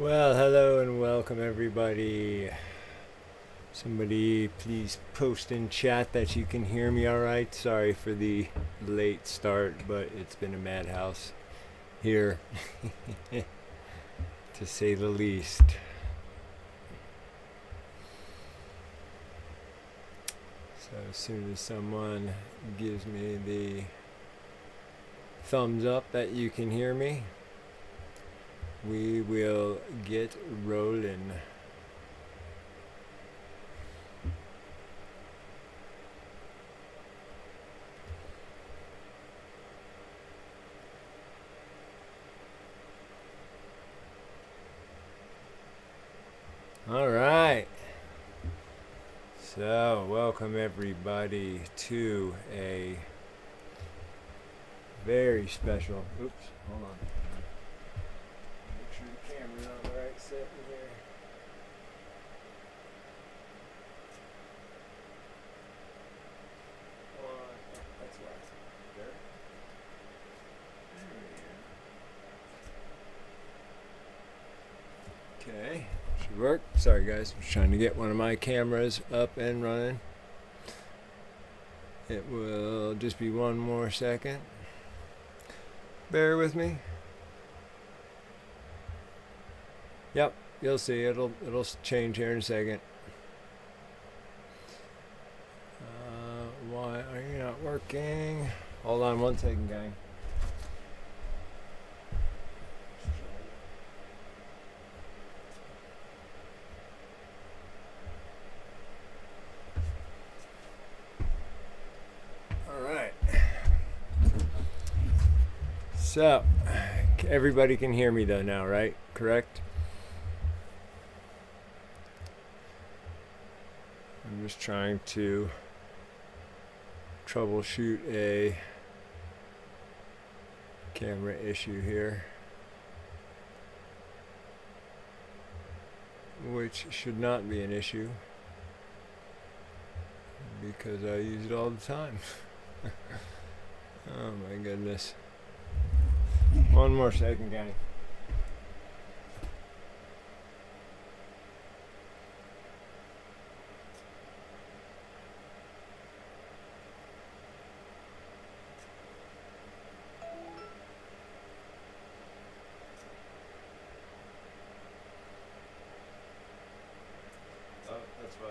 Well, hello and welcome everybody. Somebody please post in chat that you can hear me all right. Sorry for the late start, but it's been a madhouse here, to say the least. So as soon as someone gives me the thumbs up that you can hear me, we will get rolling. All right. So, welcome everybody to a very special. Oops, hold on. Make sure the camera's on the right setting here. That's right. There. There we go. Okay, should work. Sorry guys, I'm just trying to get one of my cameras up and running. It will just be one more second. Bear with me. Yep, you'll see. It'll change here in a second. Why are you not working? Hold on one second, gang. All right. So, everybody can hear me though now, right? Correct? I'm just trying to troubleshoot a camera issue here, which should not be an issue because I use it all the time. Oh my goodness. One more second, gang. Oh, that's fine.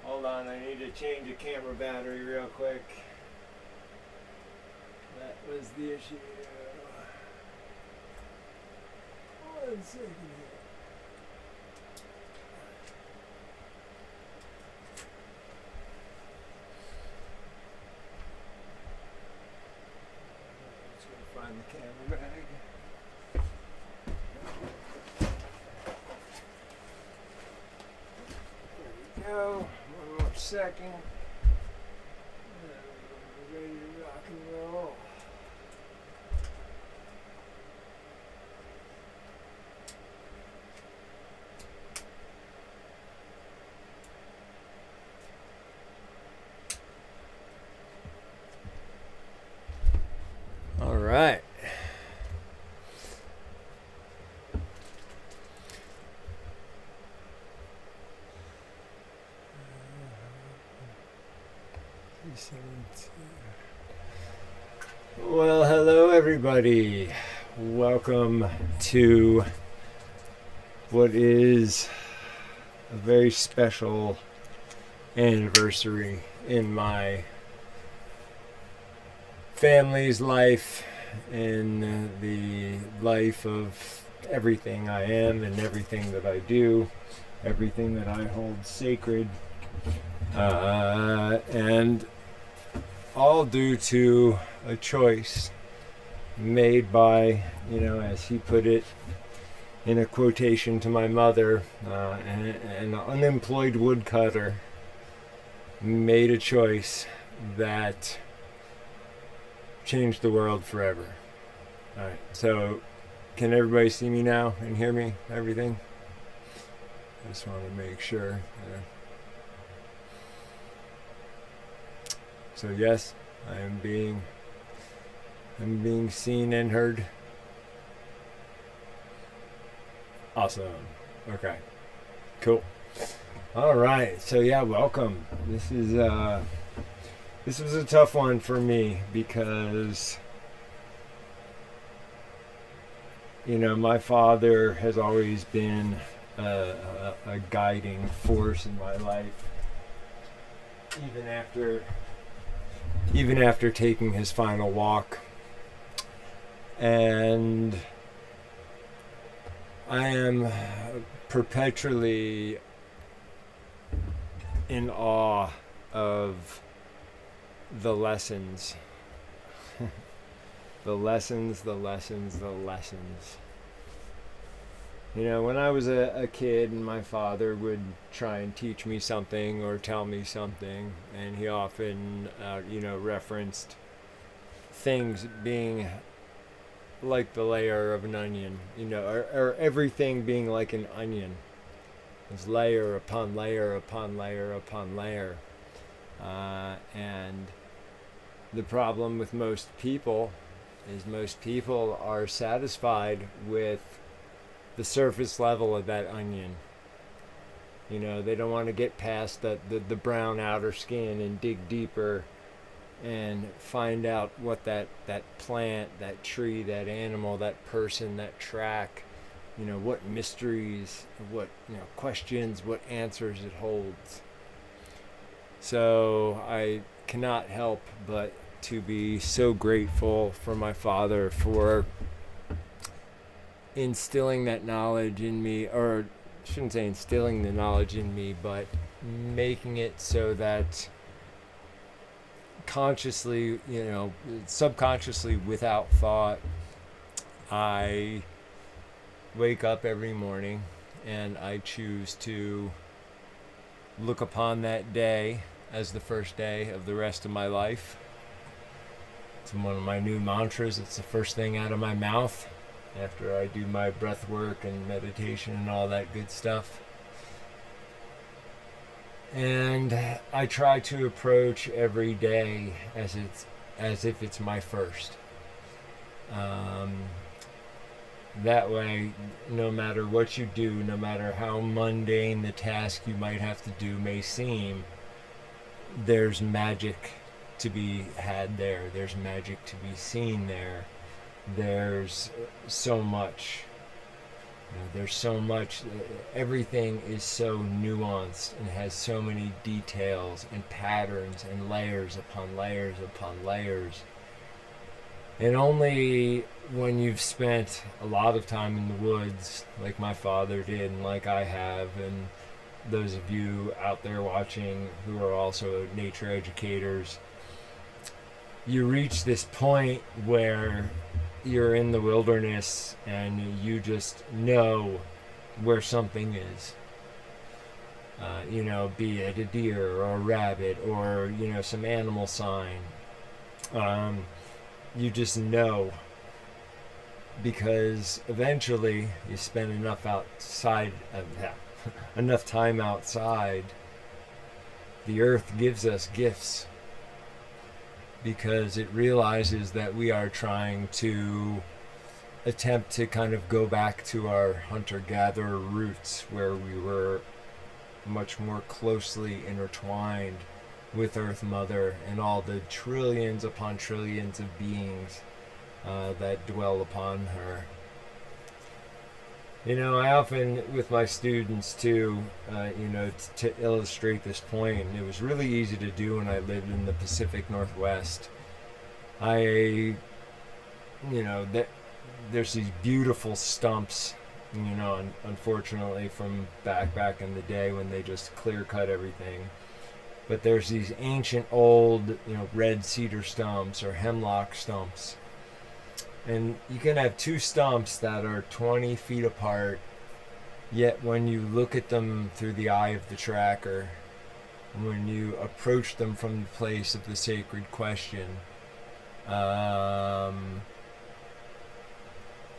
Hold on, I need to change the camera battery real quick. That was the issue. One second here. Just gonna find the camera bag. There we go. One more second. We're ready to rock and roll. All right. Well, hello everybody. Welcome to what is a very special anniversary in my family's life, in the life of everything I am and everything that I do, everything that I hold sacred, and all due to a choice made by, as he put it in a quotation to my mother, an unemployed woodcutter made a choice that changed the world forever. All right, so can everybody see me now and hear me? Everything? I just want to make sure. So yes, I'm being seen and heard. Awesome. Okay. Cool. All right. So yeah, welcome. This was a tough one for me because my father has always been a guiding force in my life, even after taking his final walk. And I am perpetually in awe of the lessons. the lessons. When I was a kid and my father would try and teach me something or tell me something, and he often, referenced things being like the layer of an onion, or everything being like an onion. There's layer upon layer upon layer upon layer. And the problem with most people is most people are satisfied with the surface level of that onion. They don't want to get past the brown outer skin and dig deeper and find out what that plant, that tree, that animal, that person, that track, what mysteries, what questions, what answers it holds. So I cannot help but to be so grateful for my father for instilling that knowledge in me, or I shouldn't say instilling the knowledge in me, but making it so that consciously, subconsciously, without thought, I wake up every morning and I choose to look upon that day as the first day of the rest of my life. It's one of my new mantras. It's the first thing out of my mouth after I do my breath work and meditation and all that good stuff. And I try to approach every day as if it's my first. That way, no matter what you do, no matter how mundane the task you might have to do may seem, there's magic to be had there. There's magic to be seen there. There's so much. There's so much. Everything is so nuanced and has so many details and patterns and layers upon layers upon layers. And only when you've spent a lot of time in the woods, like my father did and like I have, and those of you out there watching who are also nature educators, you reach this point where you're in the wilderness and you just know where something is. Be it a deer or a rabbit or, some animal sign. You just know, because eventually you spend enough time outside, the earth gives us gifts, because it realizes that we are trying to attempt to kind of go back to our hunter-gatherer roots, where we were much more closely intertwined with Earth Mother and all the trillions upon trillions of beings that dwell upon her. I often, with my students too, to illustrate this point, and it was really easy to do when I lived in the Pacific Northwest. There's these beautiful stumps, unfortunately from back in the day when they just clear cut everything. But there's these ancient old, red cedar stumps or hemlock stumps. And you can have two stumps that are 20 feet apart, yet when you look at them through the eye of the tracker, when you approach them from the place of the sacred question,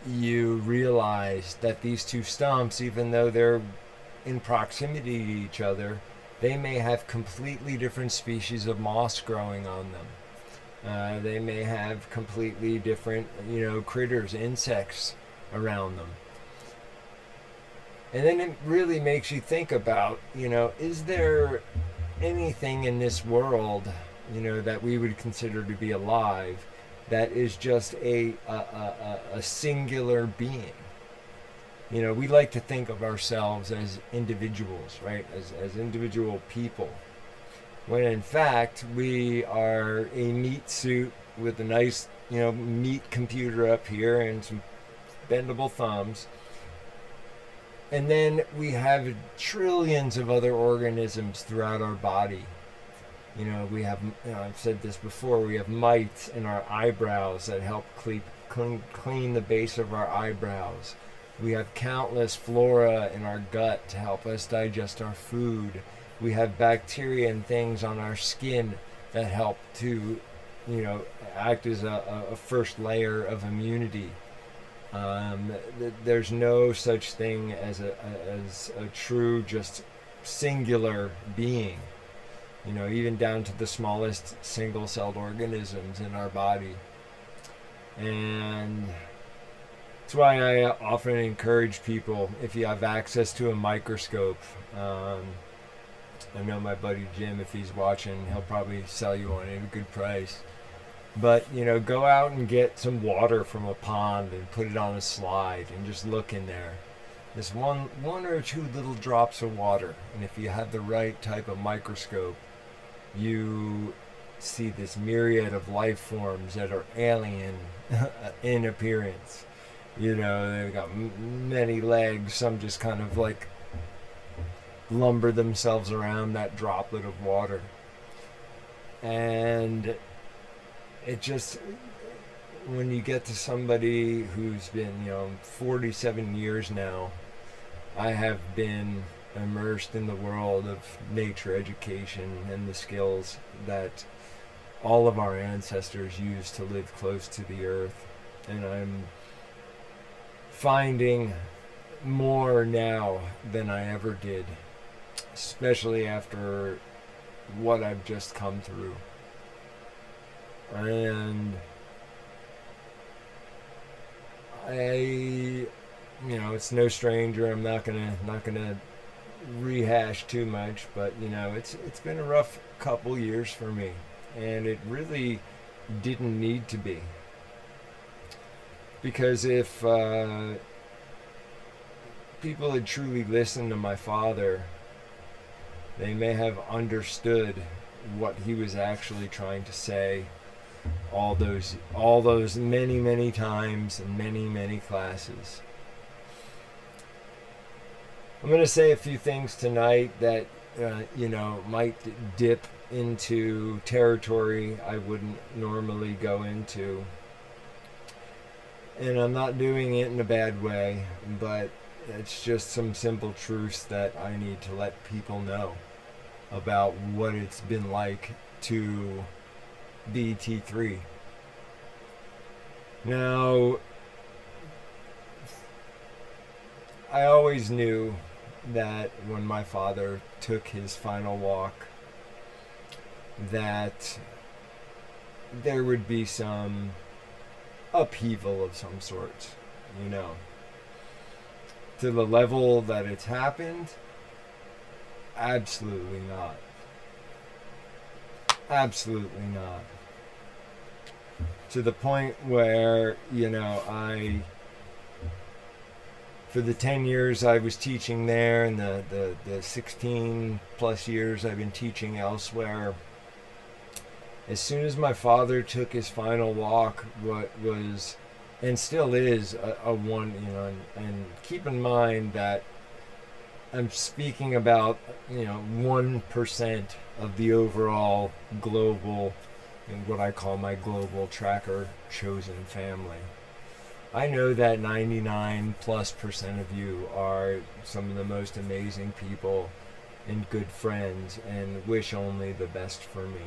you realize that these two stumps, even though they're in proximity to each other, they may have completely different species of moss growing on them. They may have completely different, critters, insects around them. And then it really makes you think about, is there anything in this world, that we would consider to be alive, that is just a singular being? We like to think of ourselves as individuals, right? As individual people. When in fact, we are a meat suit with a nice, meat computer up here and some bendable thumbs. And then we have trillions of other organisms throughout our body. We have, I've said this before, we have mites in our eyebrows that help clean the base of our eyebrows. We have countless flora in our gut to help us digest our food. We have bacteria and things on our skin that help to, act as a first layer of immunity. There's no such thing as a true, just singular being. Even down to the smallest single-celled organisms in our body. And that's why I often encourage people, if you have access to a microscope, I know my buddy Jim, if he's watching, he'll probably sell you one at a good price. But, go out and get some water from a pond and put it on a slide and just look in there. There's one or two little drops of water. And if you have the right type of microscope, you see this myriad of life forms that are alien in appearance. They've got many legs. Some just kind of like lumber themselves around that droplet of water. And it just, when you get to somebody who's been, 47 years now, I have been immersed in the world of nature education and the skills that all of our ancestors used to live close to the earth. And I'm finding more now than I ever did, especially after what I've just come through. And it's no stranger. I'm not gonna rehash too much, but it's been a rough couple years for me, and it really didn't need to be. Because if people had truly listened to my father, they may have understood what he was actually trying to say all those many times and many classes. I'm going to say a few things tonight that might dip into territory I wouldn't normally go into. And I'm not doing it in a bad way, but it's just some simple truths that I need to let people know about what it's been like to be T3. Now, I always knew that when my father took his final walk, that there would be some upheaval of some sort, To the level that it's happened, absolutely not. Absolutely not. To the point where, for the 10 years I was teaching there and the 16 plus years I've been teaching elsewhere, as soon as my father took his final walk, what was and still is a one, and keep in mind that I'm speaking about 1% of the overall global, what I call my global tracker chosen family. I know that 99+% of you are some of the most amazing people and good friends and wish only the best for me.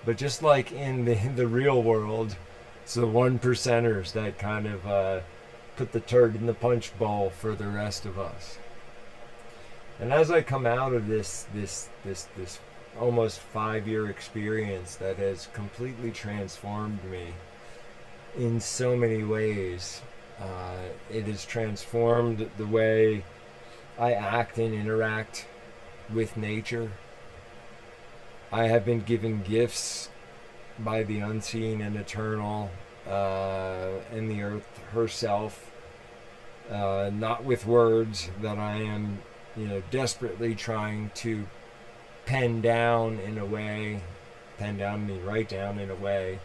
But just like in the real world, it's the 1%ers that kind of put the turd in the punch bowl for the rest of us. And as I come out of this almost 5-year experience that has completely transformed me in so many ways, it has transformed the way I act and interact with nature. I have been given gifts by the unseen and eternal, and the earth herself, not with words that I am, desperately trying to pen down in a way, write down in a way,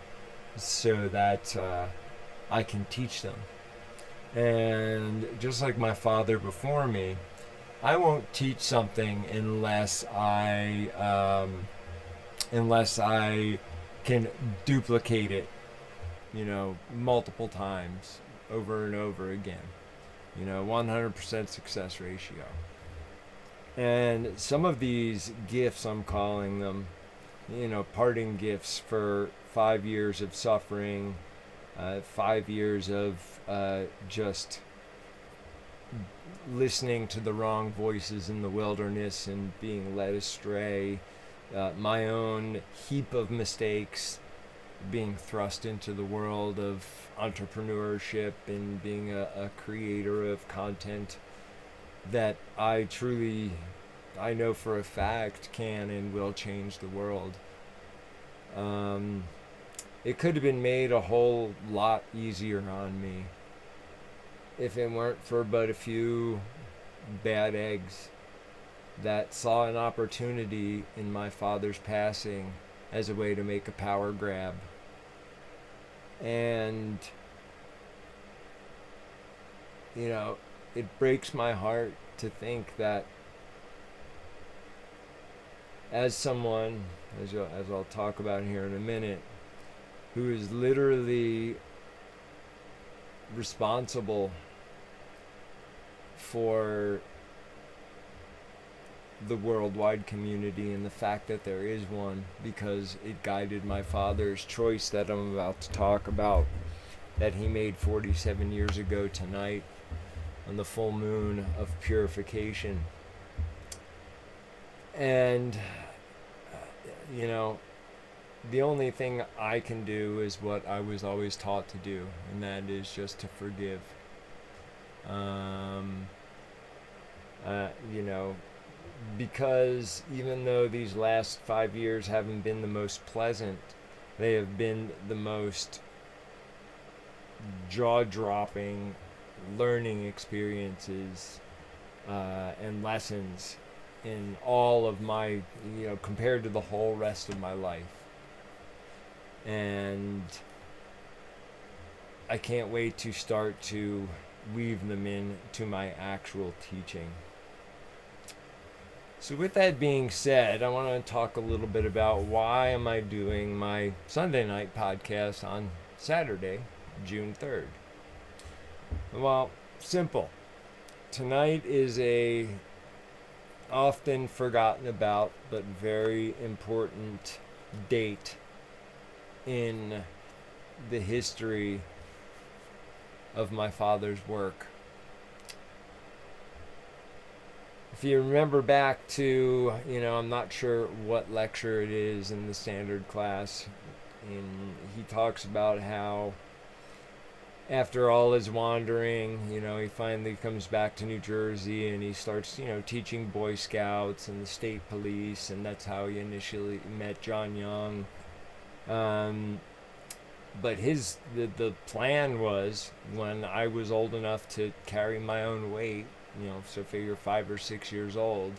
so that I can teach them. And just like my father before me, I won't teach something unless I can duplicate it, multiple times over and over again. 100% success ratio. And some of these gifts, I'm calling them, parting gifts for 5 years of suffering, 5 years of just listening to the wrong voices in the wilderness and being led astray, my own heap of mistakes, being thrust into the world of entrepreneurship and being a creator of content that I know for a fact can and will change the world. It could have been made a whole lot easier on me if it weren't for but a few bad eggs that saw an opportunity in my father's passing as a way to make a power grab. And, it breaks my heart to think that as someone, as I'll talk about here in a minute, who is literally responsible for the worldwide community and the fact that there is one, because it guided my father's choice that I'm about to talk about, that he made 47 years ago tonight on the full moon of purification. And the only thing I can do is what I was always taught to do, and that is just to forgive. Because even though these last 5 years haven't been the most pleasant, they have been the most jaw-dropping learning experiences and lessons in all of my, compared to the whole rest of my life. And I can't wait to start to weave them into my actual teaching. So with that being said, I want to talk a little bit about why am I doing my Sunday night podcast on Saturday, June 3rd. Well, simple. Tonight is a often forgotten about but very important date in the history of my father's work. If you remember back to, I'm not sure what lecture it is in the standard class, and he talks about how after all his wandering, he finally comes back to New Jersey and he starts, teaching Boy Scouts and the state police, and that's how he initially met John Young. But the plan was, when I was old enough to carry my own weight, so figure 5 or 6 years old,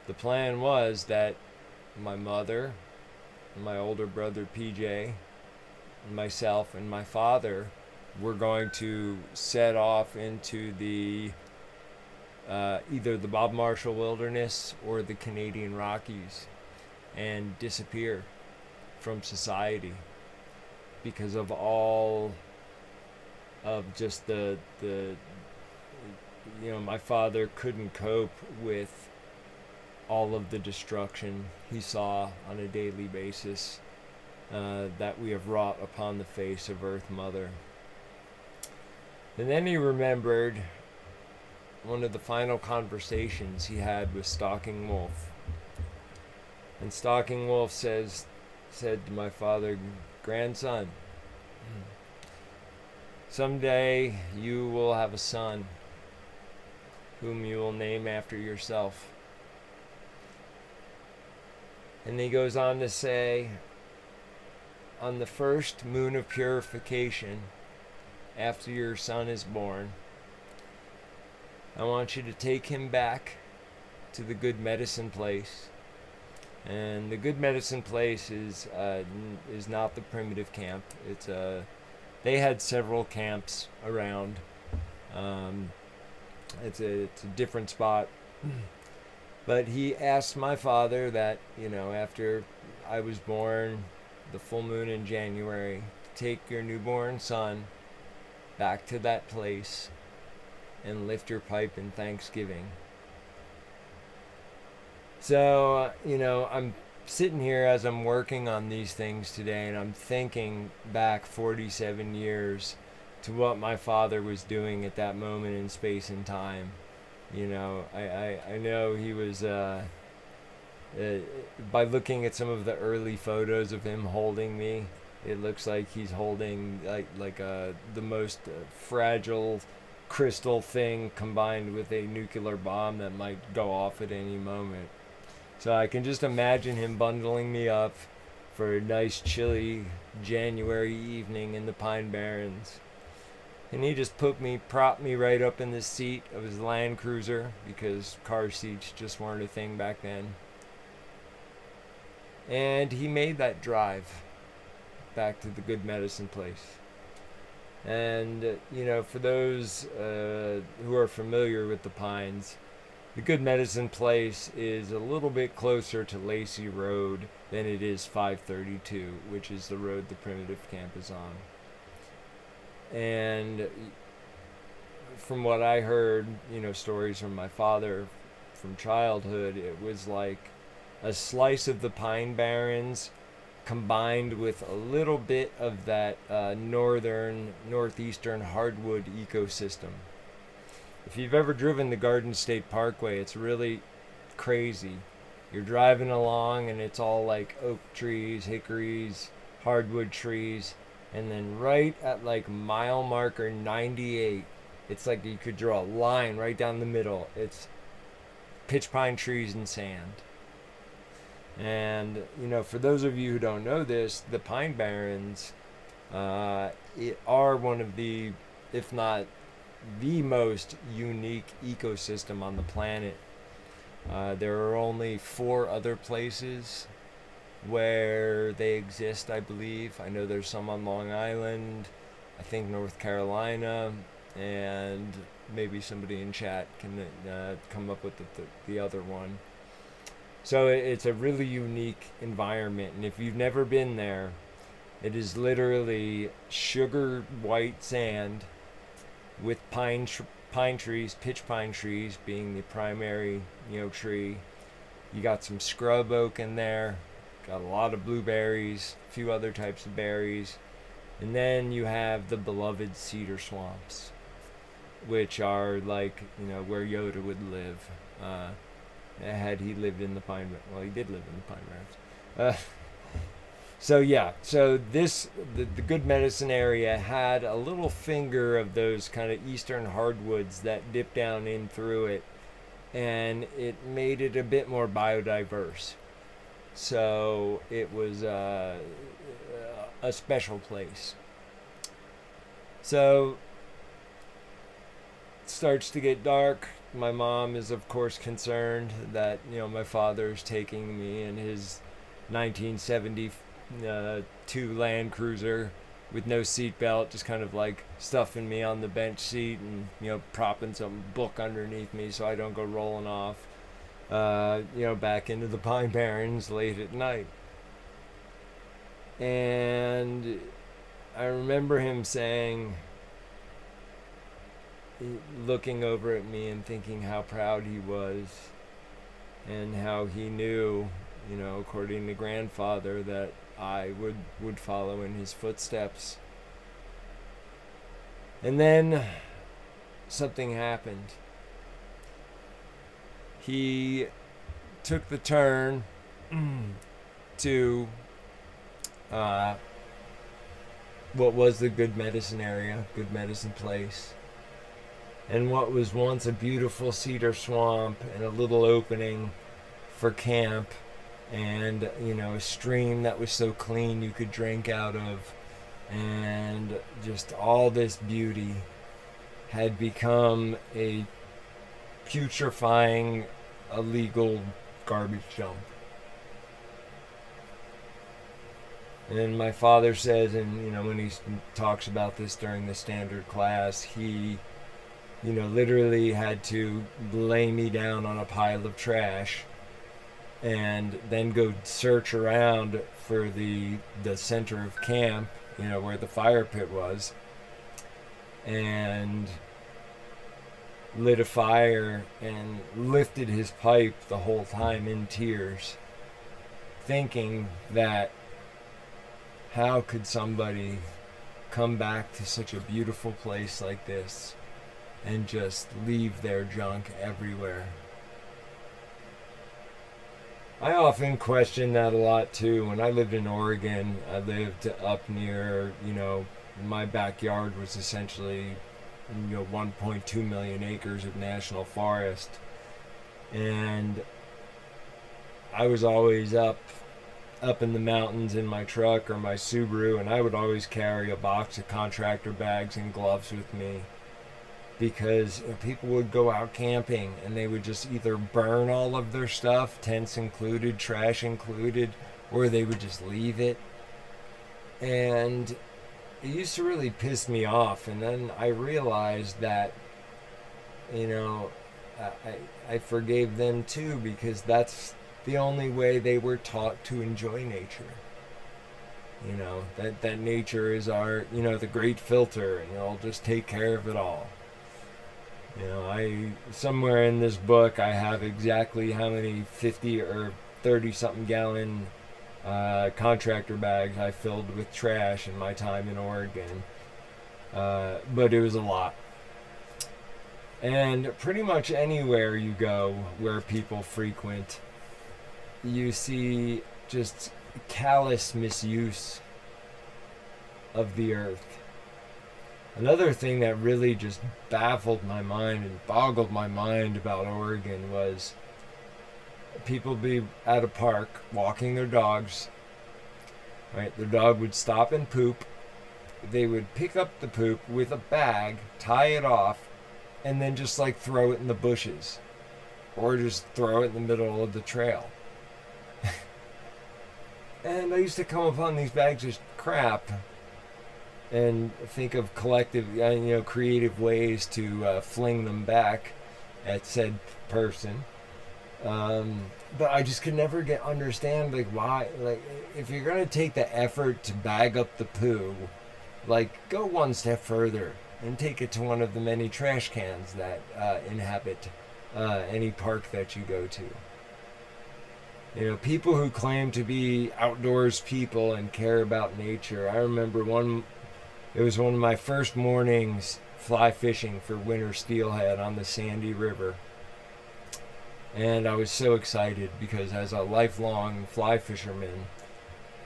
the plan was that my mother, my older brother PJ, myself, and my father were going to set off into the either the Bob Marshall Wilderness or the Canadian Rockies and disappear from society because of all of just the my father couldn't cope with all of the destruction he saw on a daily basis that we have wrought upon the face of Earth Mother. And then he remembered one of the final conversations he had with Stalking Wolf. And Stalking Wolf said to my father, "Grandson, someday you will have a son whom you will name after yourself. And he goes on to say, on the first moon of purification, after your son is born, I want you to take him back to the good medicine place. And the good medicine place is not the primitive camp. It's they had several camps around. It's a different spot. But he asked my father that, after I was born, the full moon in January, to take your newborn son back to that place and lift your pipe in thanksgiving. So, I'm sitting here as I'm working on these things today, and I'm thinking back 47 years to what my father was doing at that moment in space and time. I know he was, by looking at some of the early photos of him holding me, it looks like he's holding the most fragile crystal thing combined with a nuclear bomb that might go off at any moment. So I can just imagine him bundling me up for a nice chilly January evening in the Pine Barrens. And he just propped me right up in the seat of his Land Cruiser, because car seats just weren't a thing back then. And he made that drive back to the good medicine place. And, for those who are familiar with the Pines, the good medicine place is a little bit closer to Lacey Road than it is 532, which is the road the primitive camp is on. And from what I heard, stories from my father from childhood, it was like a slice of the Pine Barrens combined with a little bit of that northeastern hardwood ecosystem. If you've ever driven the Garden State Parkway, it's really crazy. You're driving along and it's all like oak trees, hickories, hardwood trees, and then right at like mile marker 98, it's like you could draw a line right down the middle. It's pitch pine trees and sand. And, for those of you who don't know this, the Pine Barrens are one of the, if not the most unique ecosystem on the planet. There are only 4 other places where they exist, I believe. I know there's some on Long Island, I think North Carolina, and maybe somebody in chat can come up with the other one. So it's a really unique environment, and if you've never been there, it is literally sugar white sand with pine trees, pitch pine trees being the primary, tree. You got some scrub oak in there, got a lot of blueberries, a few other types of berries, and then you have the beloved cedar swamps, which are like, where Yoda would live, had he lived in the Pine Barrens. Well, he did live in the Pine Barrens. So the good medicine area had a little finger of those kind of eastern hardwoods that dip down in through it, and it made it a bit more biodiverse. So it was a special place. So it starts to get dark. My mom is of course concerned that my father's taking me in his 1972 Land Cruiser with no seatbelt, just kind of like stuffing me on the bench seat and propping some book underneath me so I don't go rolling off back into the Pine Barrens late at night. And I remember him saying, looking over at me and thinking how proud he was and how he knew, according to grandfather, that I would follow in his footsteps. And then something happened. He took the turn to what was the good medicine area, good medicine place. And what was once a beautiful cedar swamp and a little opening for camp, and a stream that was so clean you could drink out of, and just all this beauty had become a putrefying illegal garbage dump. And my father says, and when he talks about this during the standard class, he literally had to lay me down on a pile of trash and then go search around for the center of camp, where the fire pit was, and lit a fire and lifted his pipe the whole time in tears, thinking that how could somebody come back to such a beautiful place like this and just leave their junk everywhere. I often question that a lot too. When I lived in Oregon, I lived up near, my backyard was essentially 1.2 million acres of national forest, and I was always up in the mountains in my truck or my Subaru, and I would always carry a box of contractor bags and gloves with me, because people would go out camping and they would just either burn all of their stuff, tents included, trash included, or they would just leave it. And it used to really piss me off. And then I realized that, I forgave them too, because that's the only way they were taught to enjoy nature. That nature is our, the great filter, and it'll just take care of it all. Somewhere in this book I have exactly how many 50 or 30 something gallon contractor bags I filled with trash in my time in Oregon. But it was a lot. And pretty much anywhere you go where people frequent, you see just callous misuse of the earth. Another thing that really just baffled my mind and boggled my mind about Oregon was people be at a park walking their dogs, right? Their dog would stop and poop. They would pick up the poop with a bag, tie it off, and then just throw it in the bushes, or just throw it in the middle of the trail. And I used to come upon these bags of crap and think of collective, creative ways to fling them back at said person. But I just could never understand why, if you're gonna take the effort to bag up the poo, go one step further and take it to one of the many trash cans that inhabit any park that you go to. People who claim to be outdoors people and care about nature. I remember it was one of my first mornings fly fishing for winter steelhead on the Sandy River. And I was so excited because as a lifelong fly fisherman,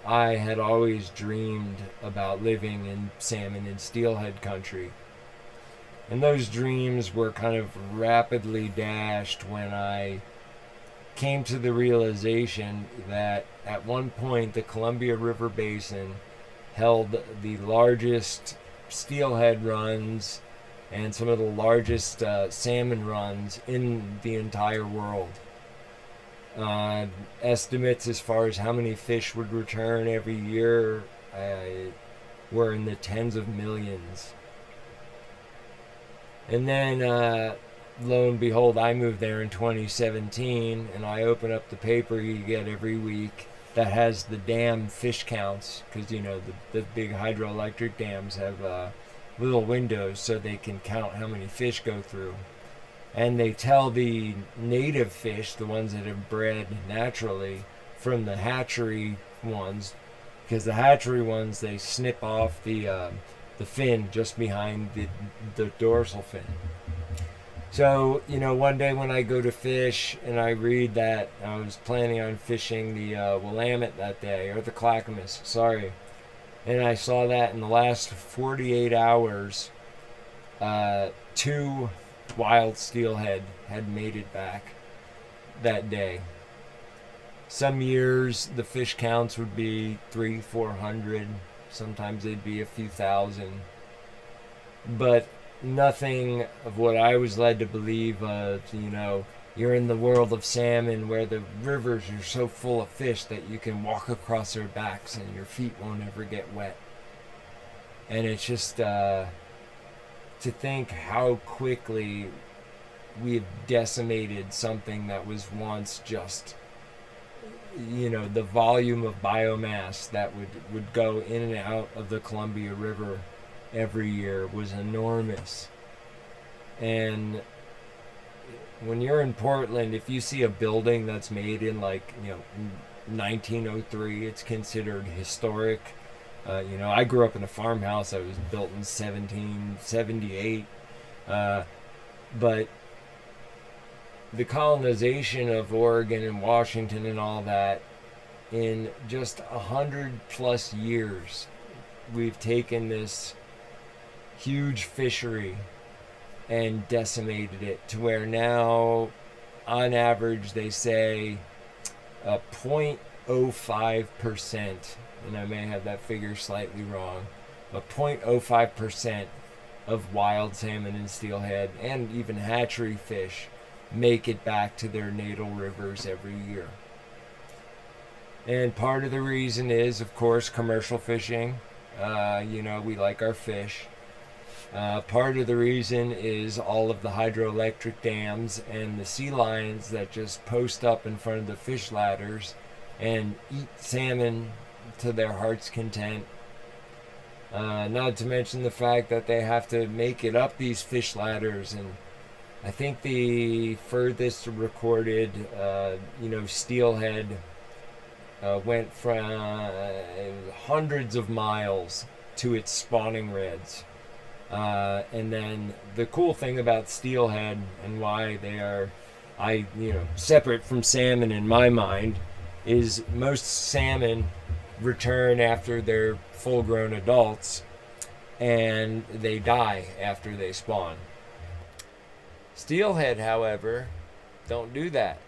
I had always dreamed about living in salmon and steelhead country. And those dreams were kind of rapidly dashed when I came to the realization that at one point the Columbia River Basin held the largest steelhead runs and some of the largest salmon runs in the entire world. Estimates as far as how many fish would return every year were in the tens of millions. And then lo and behold, I moved there in 2017, and I open up the paper you get every week that has the dam fish counts, because the big hydroelectric dams have little windows so they can count how many fish go through. And they tell the native fish, the ones that have bred naturally, from the hatchery ones, because the hatchery ones, they snip off the fin just behind the dorsal fin. So, one day when I go to fish and I read that I was planning on fishing the Willamette that day, or the Clackamas, sorry, and I saw that in the last 48 hours, 2 this wild steelhead had made it back that day. Some years the fish counts would be 300-400. Sometimes they'd be a few thousand. But nothing of what I was led to believe of, you're in the world of salmon where the rivers are so full of fish that you can walk across their backs and your feet won't ever get wet. And it's just to think how quickly we've decimated something that was once just, the volume of biomass that would go in and out of the Columbia River every year was enormous. And when you're in Portland, if you see a building that's made in 1903, it's considered historic. I grew up in a farmhouse that was built in 1778. But the colonization of Oregon and Washington and all that, in just 100+ years, we've taken this huge fishery and decimated it to where now, on average, they say 0.05%, and I may have that figure slightly wrong, but 0.05% of wild salmon and steelhead and even hatchery fish make it back to their natal rivers every year. And part of the reason is, of course, commercial fishing. We like our fish. Part of the reason is all of the hydroelectric dams and the sea lions that just post up in front of the fish ladders and eat salmon to their heart's content. Not to mention the fact that they have to make it up these fish ladders. And I think the furthest recorded, steelhead went from hundreds of miles to its spawning reds. And then the cool thing about steelhead and why they are, separate from salmon in my mind, is most salmon return after they're full-grown adults, and they die after they spawn. Steelhead, however, don't do that.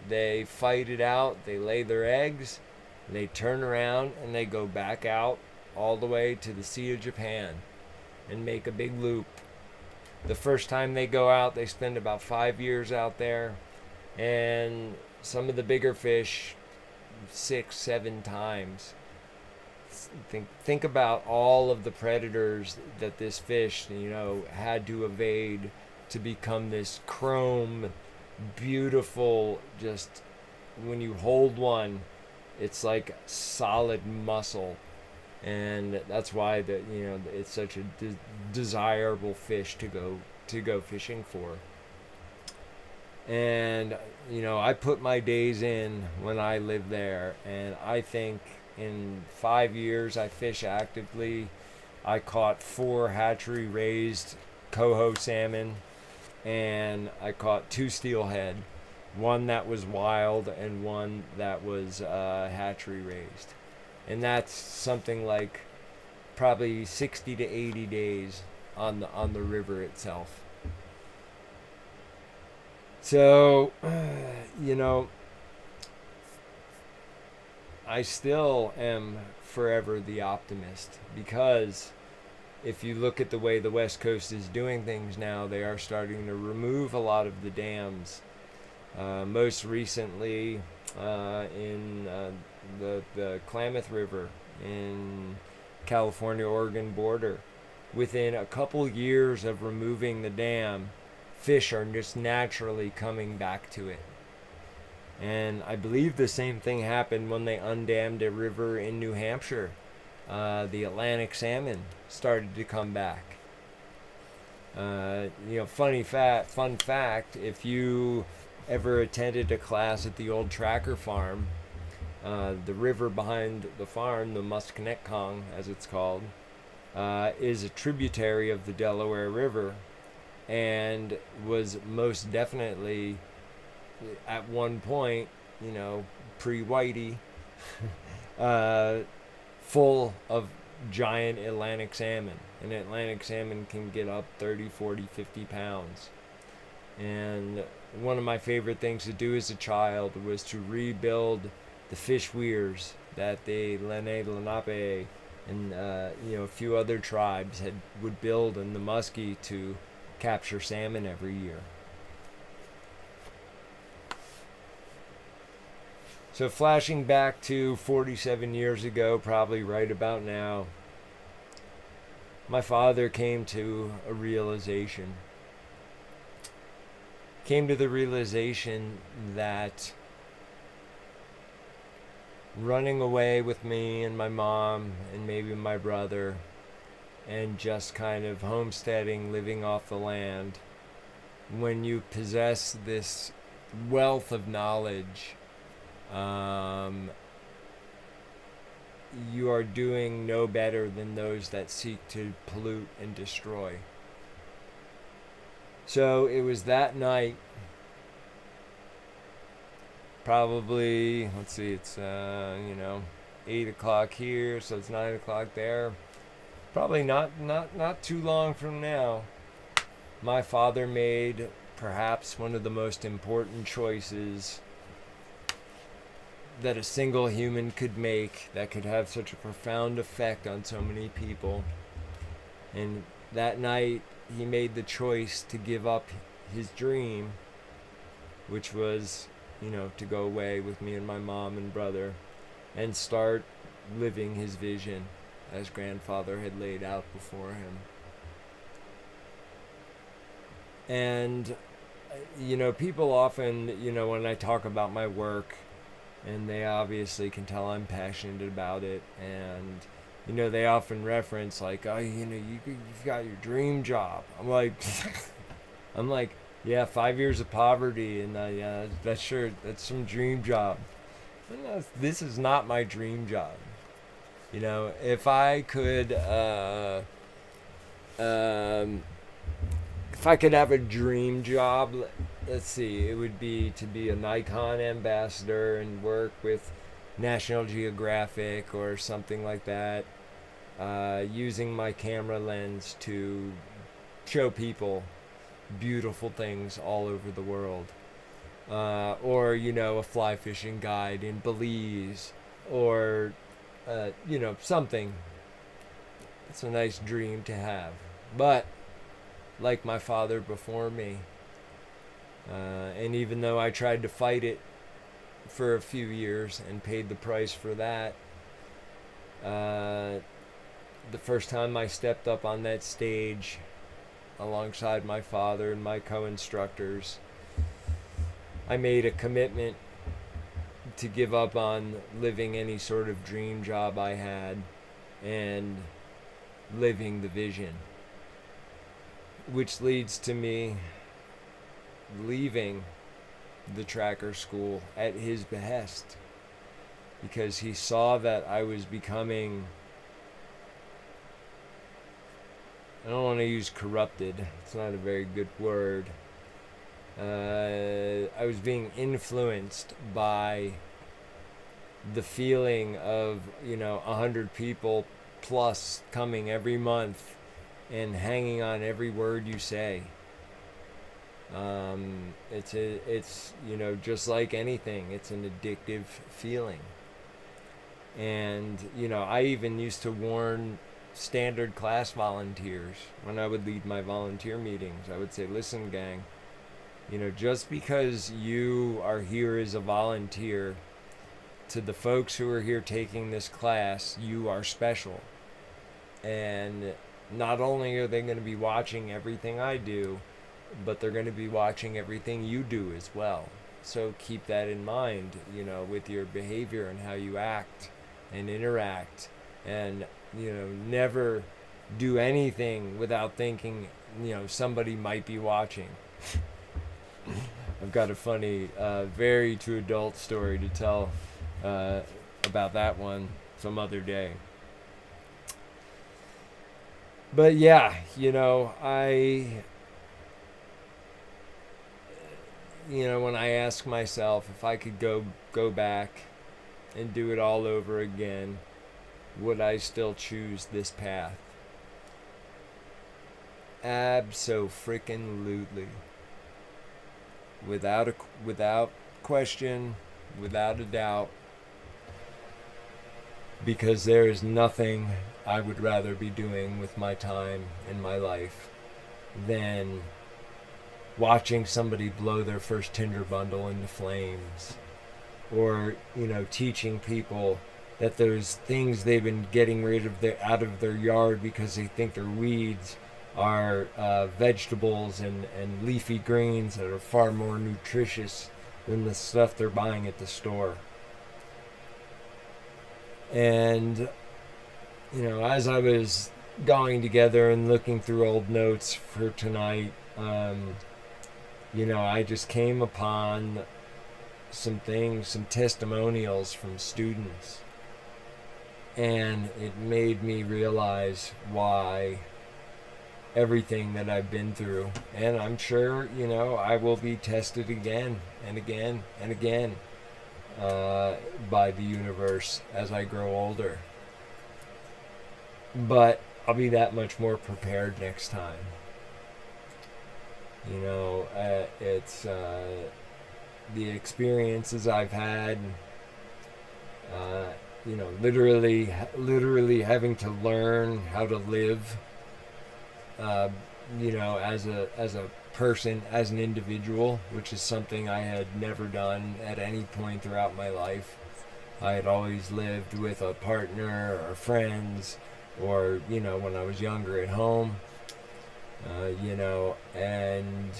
They fight it out, they lay their eggs, they turn around, and they go back out all the way to the Sea of Japan and make a big loop. The first time they go out, they spend about 5 years out there, and some of the bigger fish 6-7 times. Think about all of the predators that this fish had to evade to become this chrome, beautiful, just when you hold one, it's like solid muscle. And that's why it's such a desirable fish to go fishing for. And I put my days in when I lived there, and I think in 5 years I fish actively. I caught 4 hatchery raised coho salmon, and I caught 2 steelhead, one that was wild and one that was hatchery raised. And that's something like probably 60 to 80 days on the river itself. So, I still am forever the optimist, because if you look at the way the West Coast is doing things now, they are starting to remove a lot of the dams. Most recently, in the Klamath River in California-Oregon border, within a couple years of removing the dam, fish are just naturally coming back to it. And I believe the same thing happened when they undammed a river in New Hampshire. The Atlantic salmon started to come back. Fun fact, if you ever attended a class at the old Tracker Farm, the river behind the farm, the Musconetcong as it's called, is a tributary of the Delaware River, and was most definitely at one point, pre-Whitey, full of giant Atlantic salmon. And Atlantic salmon can get up 30, 40, 50 pounds. And one of my favorite things to do as a child was to rebuild the fish weirs that the Lenape and a few other tribes would build in the Muskie to capture salmon every year. So flashing back to 47 years ago, probably right about now, my father came to a realization. Came to the realization that running away with me and my mom and maybe my brother and just kind of homesteading, living off the land, when you possess this wealth of knowledge, you are doing no better than those that seek to pollute and destroy. So it was that night, probably, let's see, it's 8 o'clock here, so it's 9 o'clock there. Probably not too long from now, my father made perhaps one of the most important choices that a single human could make that could have such a profound effect on so many people. And that night, he made the choice to give up his dream, which was, to go away with me and my mom and brother and start living his vision as grandfather had laid out before him. And, people often, when I talk about my work, and they obviously can tell I'm passionate about it, and they often reference like, oh, you've got your dream job. I'm like, yeah, 5 years of poverty, and yeah, that's some dream job. But no, this is not my dream job. If I could, if I could have a dream job, let's see, it would be to be a Nikon ambassador and work with National Geographic or something like that, using my camera lens to show people beautiful things all over the world. Or, a fly fishing guide in Belize, or, something. It's a nice dream to have. But, like my father before me, and even though I tried to fight it for a few years and paid the price for that, the first time I stepped up on that stage alongside my father and my co-instructors, I made a commitment to give up on living any sort of dream job I had and living the vision, which leads to me leaving the tracker school at his behest, because he saw that I was becoming, I don't want to use corrupted, it's not a very good word. I was being influenced by the feeling of 100 people plus coming every month and hanging on every word you say. It's just like anything, it's an addictive feeling. And I even used to warn standard class volunteers when I would lead my volunteer meetings. I would say, listen, gang, just because you are here as a volunteer, to the folks who are here taking this class, you are special. And not only are they going to be watching everything I do, but they're going to be watching everything you do as well. So keep that in mind, with your behavior and how you act and interact, and, never do anything without thinking, somebody might be watching. I've got a funny, very too adult story to tell about that one some other day. But yeah, when I ask myself if I could go back and do it all over again, would I still choose this path? Abso-freaking-lutely. without question, without a doubt, because there is nothing I would rather be doing with my time in my life than watching somebody blow their first Tinder bundle into flames, or teaching people that those things they've been getting rid of out of their yard because they think they're weeds are vegetables and leafy greens that are far more nutritious than the stuff they're buying at the store. And as I was going together and looking through old notes for tonight, I just came upon some testimonials from students, and it made me realize why everything that I've been through, and I'm sure I will be tested again and again and again by the universe as I grow older, but I'll be that much more prepared next time. It's the experiences I've had, literally having to learn how to live, as a person, as an individual, which is something I had never done at any point throughout my life. I had always lived with a partner or friends, or when I was younger at home, and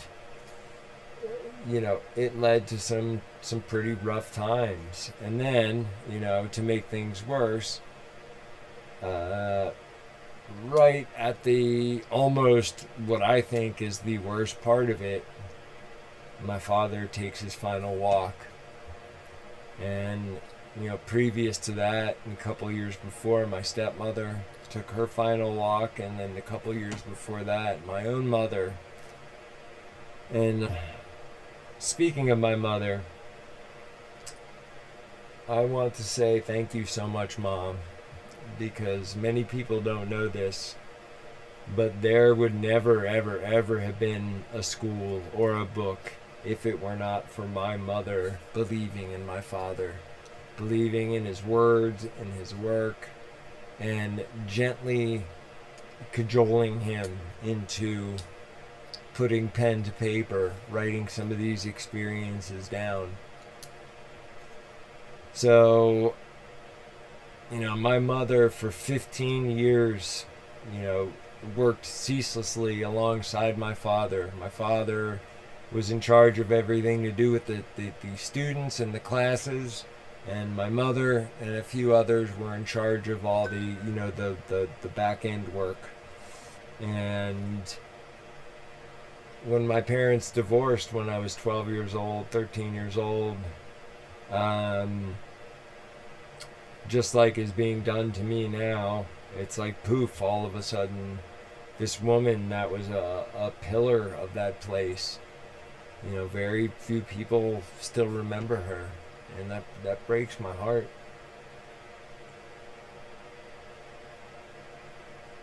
it led to some pretty rough times. And then, to make things worse, right at the almost what I think is the worst part of it, my father takes his final walk. And previous to that, and a couple years before, my stepmother took her final walk, and then a couple years before that, my own mother. And speaking of my mother, I want to say thank you so much, Mom, because many people don't know this, but there would never, ever, ever have been a school or a book if it were not for my mother believing in my father, believing in his words and his work, and gently cajoling him into putting pen to paper, writing some of these experiences down. So, my mother for 15 years, worked ceaselessly alongside my father. My father was in charge of everything to do with the students and the classes, and my mother and a few others were in charge of all the back end work. And when my parents divorced when I was 12 years old, 13 years old, just like is being done to me now, it's like poof, all of a sudden, this woman that was a pillar of that place, very few people still remember her, and that breaks my heart.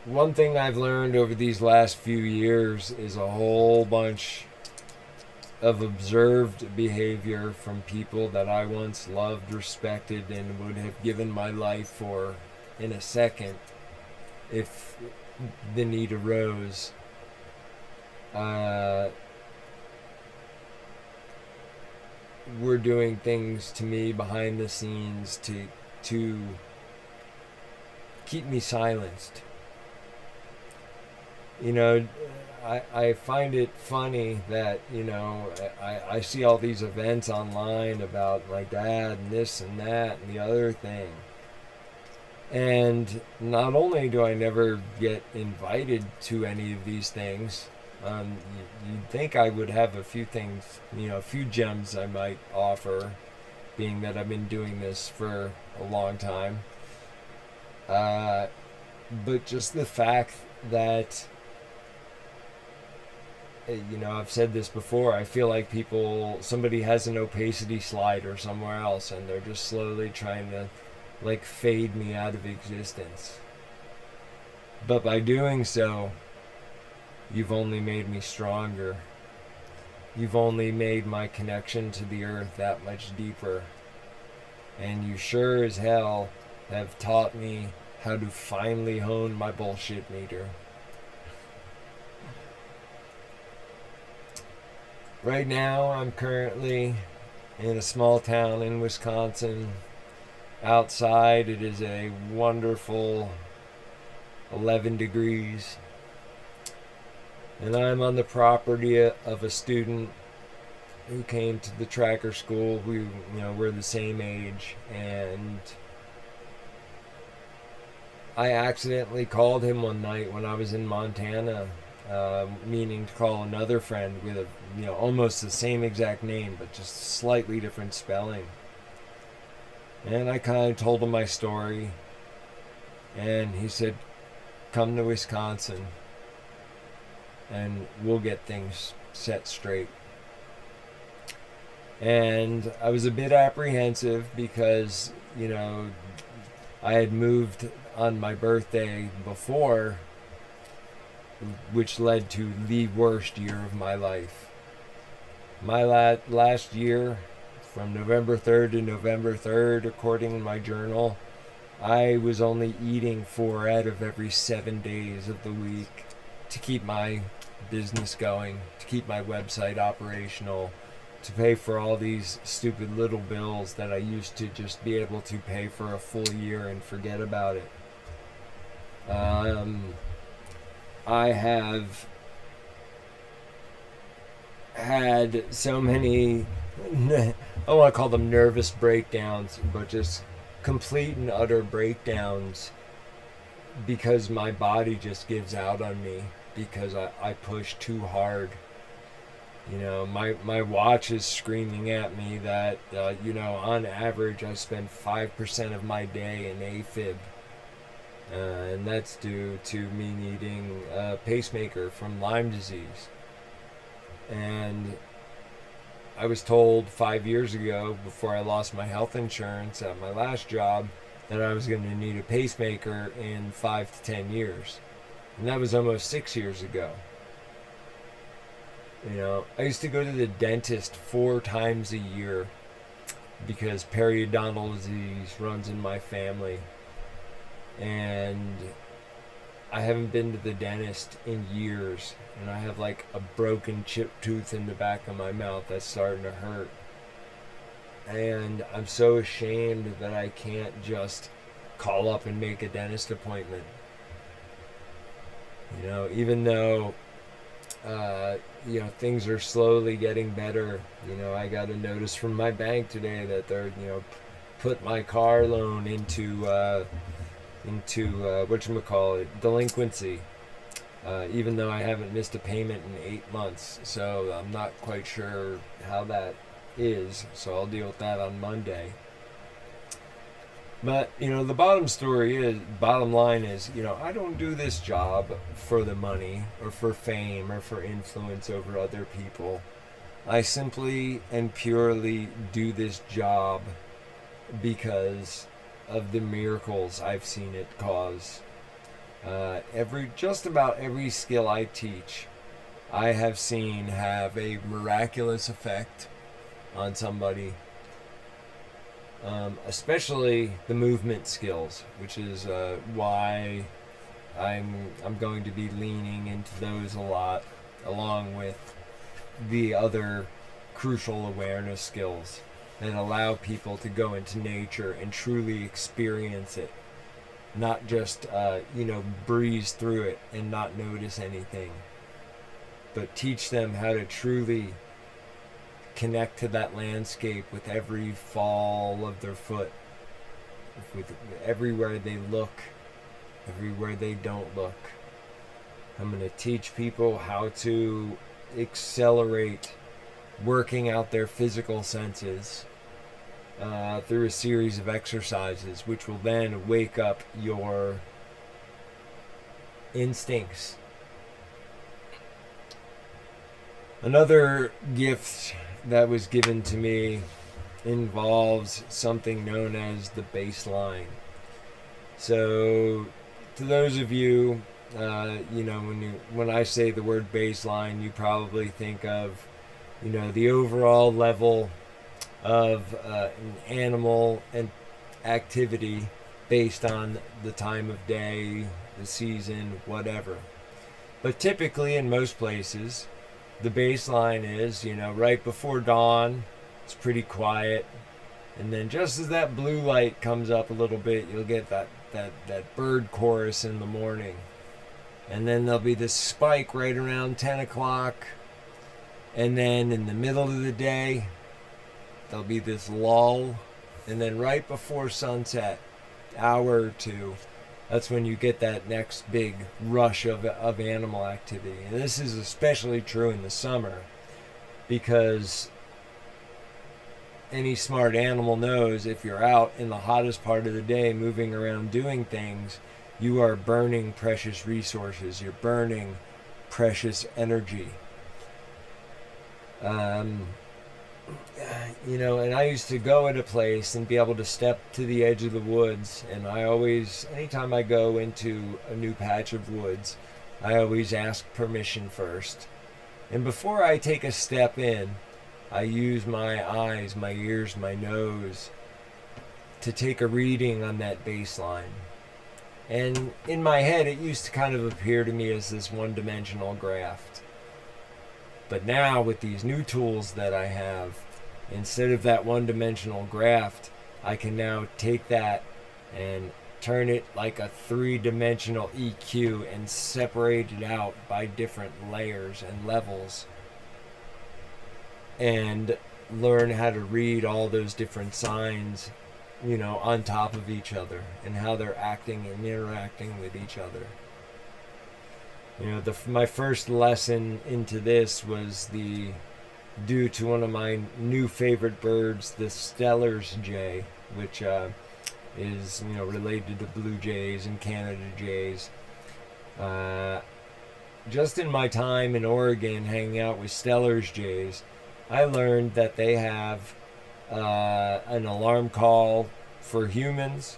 One thing I've learned over these last few years is a whole bunch of observed behavior from people that I once loved, respected, and would have given my life for in a second if the need arose. Were doing things to me behind the scenes to keep me silenced. I find it funny that, I see all these events online about my dad and this and that and the other thing. And not only do I never get invited to any of these things, you'd think I would have a few things, a few gems I might offer, being that I've been doing this for a long time. But just the fact that, I've said this before, I feel like somebody has an opacity slider somewhere else, and they're just slowly trying to, fade me out of existence. But by doing so, you've only made me stronger. you've only made my connection to the earth that much deeper. And you sure as hell have taught me how to finally hone my bullshit meter. Right now, I'm currently in a small town in Wisconsin. Outside, it is a wonderful 11 degrees. And I'm on the property of a student who came to the tracker school. We're the same age. And I accidentally called him one night when I was in Montana, meaning to call another friend with almost the same exact name, but just slightly different spelling. And I kind of told him my story, and he said, "Come to Wisconsin, and we'll get things set straight." And I was a bit apprehensive because, I had moved on my birthday before, which led to the worst year of my life. My last year, from November 3rd to November 3rd, according to my journal, I was only eating 4 out of every 7 days of the week to keep my business going, to keep my website operational, to pay for all these stupid little bills that I used to just be able to pay for a full year and forget about it. I have had so many, I don't want to call them nervous breakdowns, but just complete and utter breakdowns because my body just gives out on me because I push too hard. My watch is screaming at me that, on average I spend 5% of my day in AFib. And that's due to me needing a pacemaker from Lyme disease. And I was told 5 years ago, before I lost my health insurance at my last job, that I was going to need a pacemaker in 5 to 10 years. And that was almost 6 years ago. I used to go to the dentist 4 times a year because periodontal disease runs in my family. And I haven't been to the dentist in years, and I have like a broken chipped tooth in the back of my mouth that's starting to hurt. And I'm so ashamed that I can't just call up and make a dentist appointment. Even though things are slowly getting better. I got a notice from my bank today that they're put my car loan into delinquency, even though I haven't missed a payment in 8 months. So I'm not quite sure how that is, so I'll deal with that on Monday. But the bottom line is, I don't do this job for the money or for fame or for influence over other people. I simply and purely do this job because of the miracles I've seen it cause. Just about every skill I teach, I have seen have a miraculous effect on somebody. Especially the movement skills, which is why I'm going to be leaning into those a lot, along with the other crucial awareness skills that allow people to go into nature and truly experience it, not just breeze through it and not notice anything, but teach them how to truly connect to that landscape with every fall of their foot, with everywhere they look, everywhere they don't look. I'm going to teach people how to accelerate working out their physical senses through a series of exercises, which will then wake up your instincts. Another gift that was given to me involves something known as the baseline. So, to those of you, when I say the word baseline, you probably think of the overall level of animal and activity based on the time of day, the season, whatever. But typically in most places, the baseline is, right before dawn, it's pretty quiet. And then just as that blue light comes up a little bit, you'll get that bird chorus in the morning. And then there'll be this spike right around 10 o'clock. And then in the middle of the day, there'll be this lull. And then right before sunset, hour or two, that's when you get that next big rush of animal activity. And this is especially true in the summer, because any smart animal knows if you're out in the hottest part of the day moving around doing things, you are burning precious resources. You're burning precious energy. And I used to go at a place and be able to step to the edge of the woods. And anytime I go into a new patch of woods, I always ask permission first. And before I take a step in, I use my eyes, my ears, my nose to take a reading on that baseline. And in my head, it used to kind of appear to me as this one-dimensional graph. But now with these new tools that I have, instead of that one-dimensional graph, I can now take that and turn it like a three-dimensional EQ and separate it out by different layers and levels, and learn how to read all those different signs, on top of each other, and how they're acting and interacting with each other. My first lesson into this was due to one of my new favorite birds, the Steller's jay, which is related to blue jays and Canada jays. Just in my time in Oregon hanging out with Steller's jays, I learned that they have an alarm call for humans.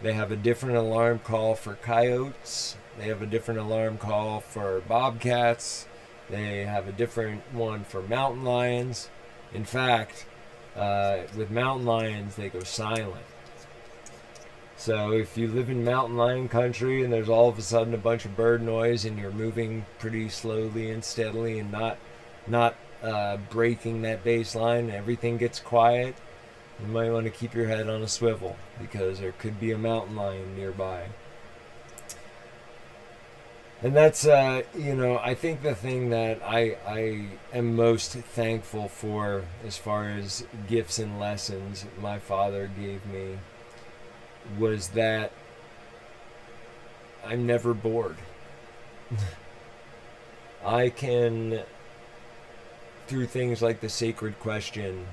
They have a different alarm call for coyotes. They have a different alarm call for bobcats. They have a different one for mountain lions. In fact, with mountain lions, they go silent. So if you live in mountain lion country and there's all of a sudden a bunch of bird noise and you're moving pretty slowly and steadily and not breaking that baseline, everything gets quiet, you might want to keep your head on a swivel, because there could be a mountain lion nearby. And that's, I think the thing that I am most thankful for as far as gifts and lessons my father gave me was that I'm never bored. I can, through things like the sacred question,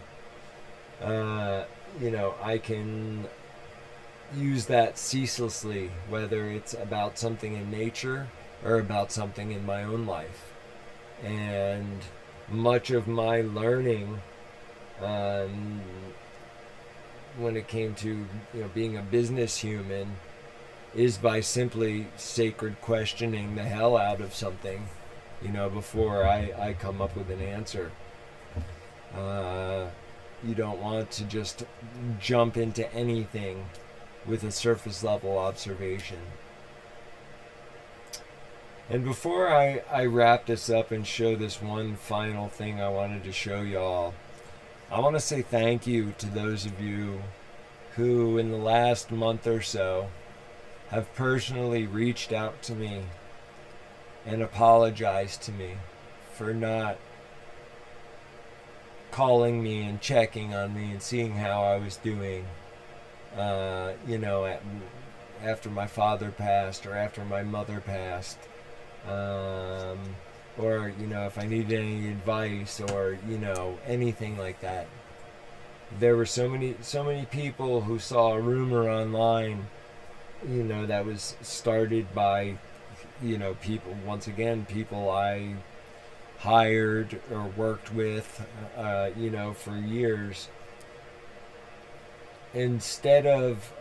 I can use that ceaselessly, whether it's about something in nature or about something in my own life. And much of my learning, when it came to being a business human, is by simply sacred questioning the hell out of something, before I come up with an answer. You don't want to just jump into anything with a surface level observation. And before I wrap this up and show this one final thing I wanted to show y'all, I want to say thank you to those of you who in the last month or so have personally reached out to me and apologized to me for not calling me and checking on me and seeing how I was doing, after my father passed or after my mother passed, or if I needed any advice or anything like that. There were so many people who saw a rumor online, that was started by people I hired or worked with, for years. Instead of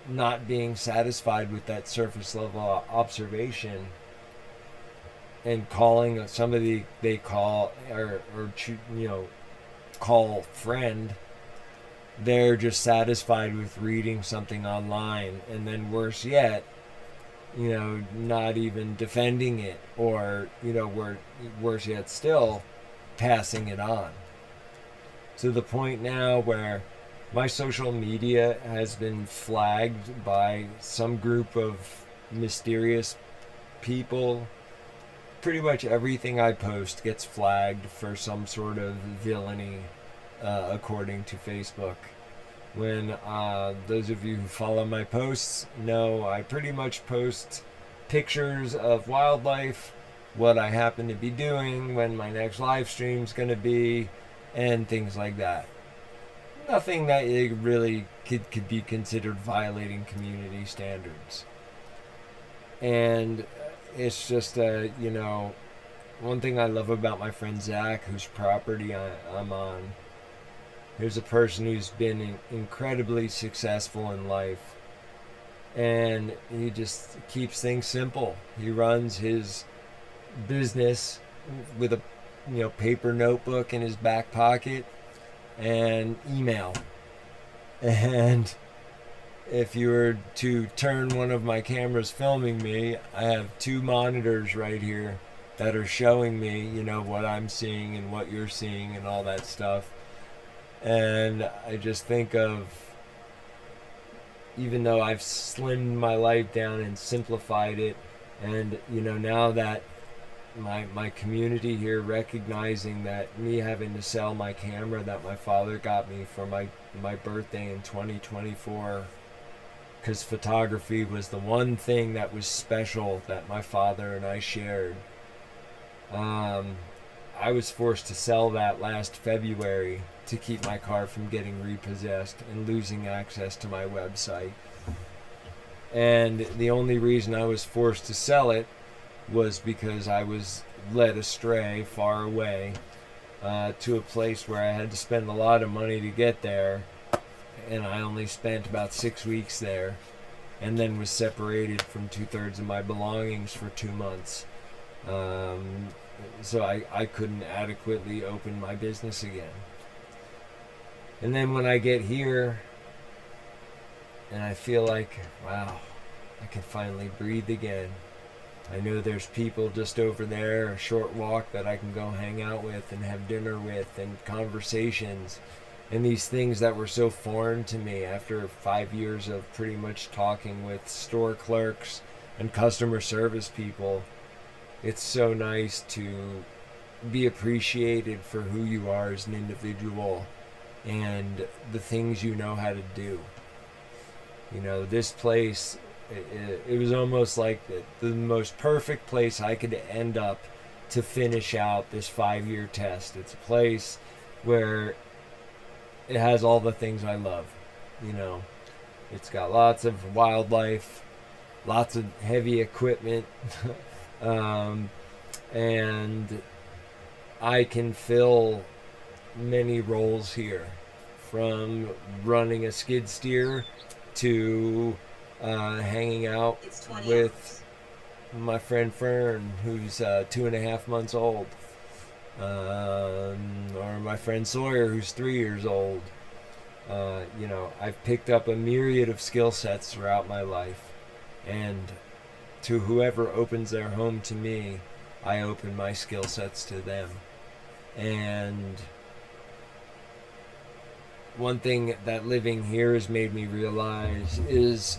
not being satisfied with that surface level observation, and calling somebody they call or call friend, they're just satisfied with reading something online, and then worse yet, not even defending it, or worse yet still, passing it on, to the point now where my social media has been flagged by some group of mysterious people. Pretty much everything I post gets flagged for some sort of villainy, according to Facebook. When those of you who follow my posts know, I pretty much post pictures of wildlife, what I happen to be doing, when my next live stream's going to be, and things like that. Nothing that really could be considered violating community standards. And it's just, one thing I love about my friend Zach, whose property I'm on. Here's a person who's been incredibly successful in life, and he just keeps things simple. He runs his business with a paper notebook in his back pocket and email. And if you were to turn one of my cameras filming me, I have 2 monitors right here that are showing me, what I'm seeing and what you're seeing and all that stuff. And I just think of, even though I've slimmed my life down and simplified it, and now that my community here recognizing that me having to sell my camera that my father got me for my birthday in 2024, because photography was the one thing that was special that my father and I shared. I was forced to sell that last February to keep my car from getting repossessed and losing access to my website. And the only reason I was forced to sell it was because I was led astray far away, to a place where I had to spend a lot of money to get there, and I only spent about 6 weeks there, and then was separated from 2/3 of my belongings for 2 months. So I couldn't adequately open my business again. And then when I get here, and I feel like, wow, I can finally breathe again. I know there's people just over there, a short walk that I can go hang out with and have dinner with, and conversations, and these things that were so foreign to me after 5 years of pretty much talking with store clerks and customer service people. It's so nice to be appreciated for who you are as an individual and the things you know how to do. This place, it was almost like the most perfect place I could end up to finish out this 5-year test. It's a place where it has all the things I love. It's got lots of wildlife, lots of heavy equipment, and I can fill many roles here, from running a skid steer to hanging out with my friend Fern, who's 2.5 months old, or my friend Sawyer, who's 3 years old. I've picked up a myriad of skill sets throughout my life, and to whoever opens their home to me, I open my skill sets to them. And one thing that living here has made me realize is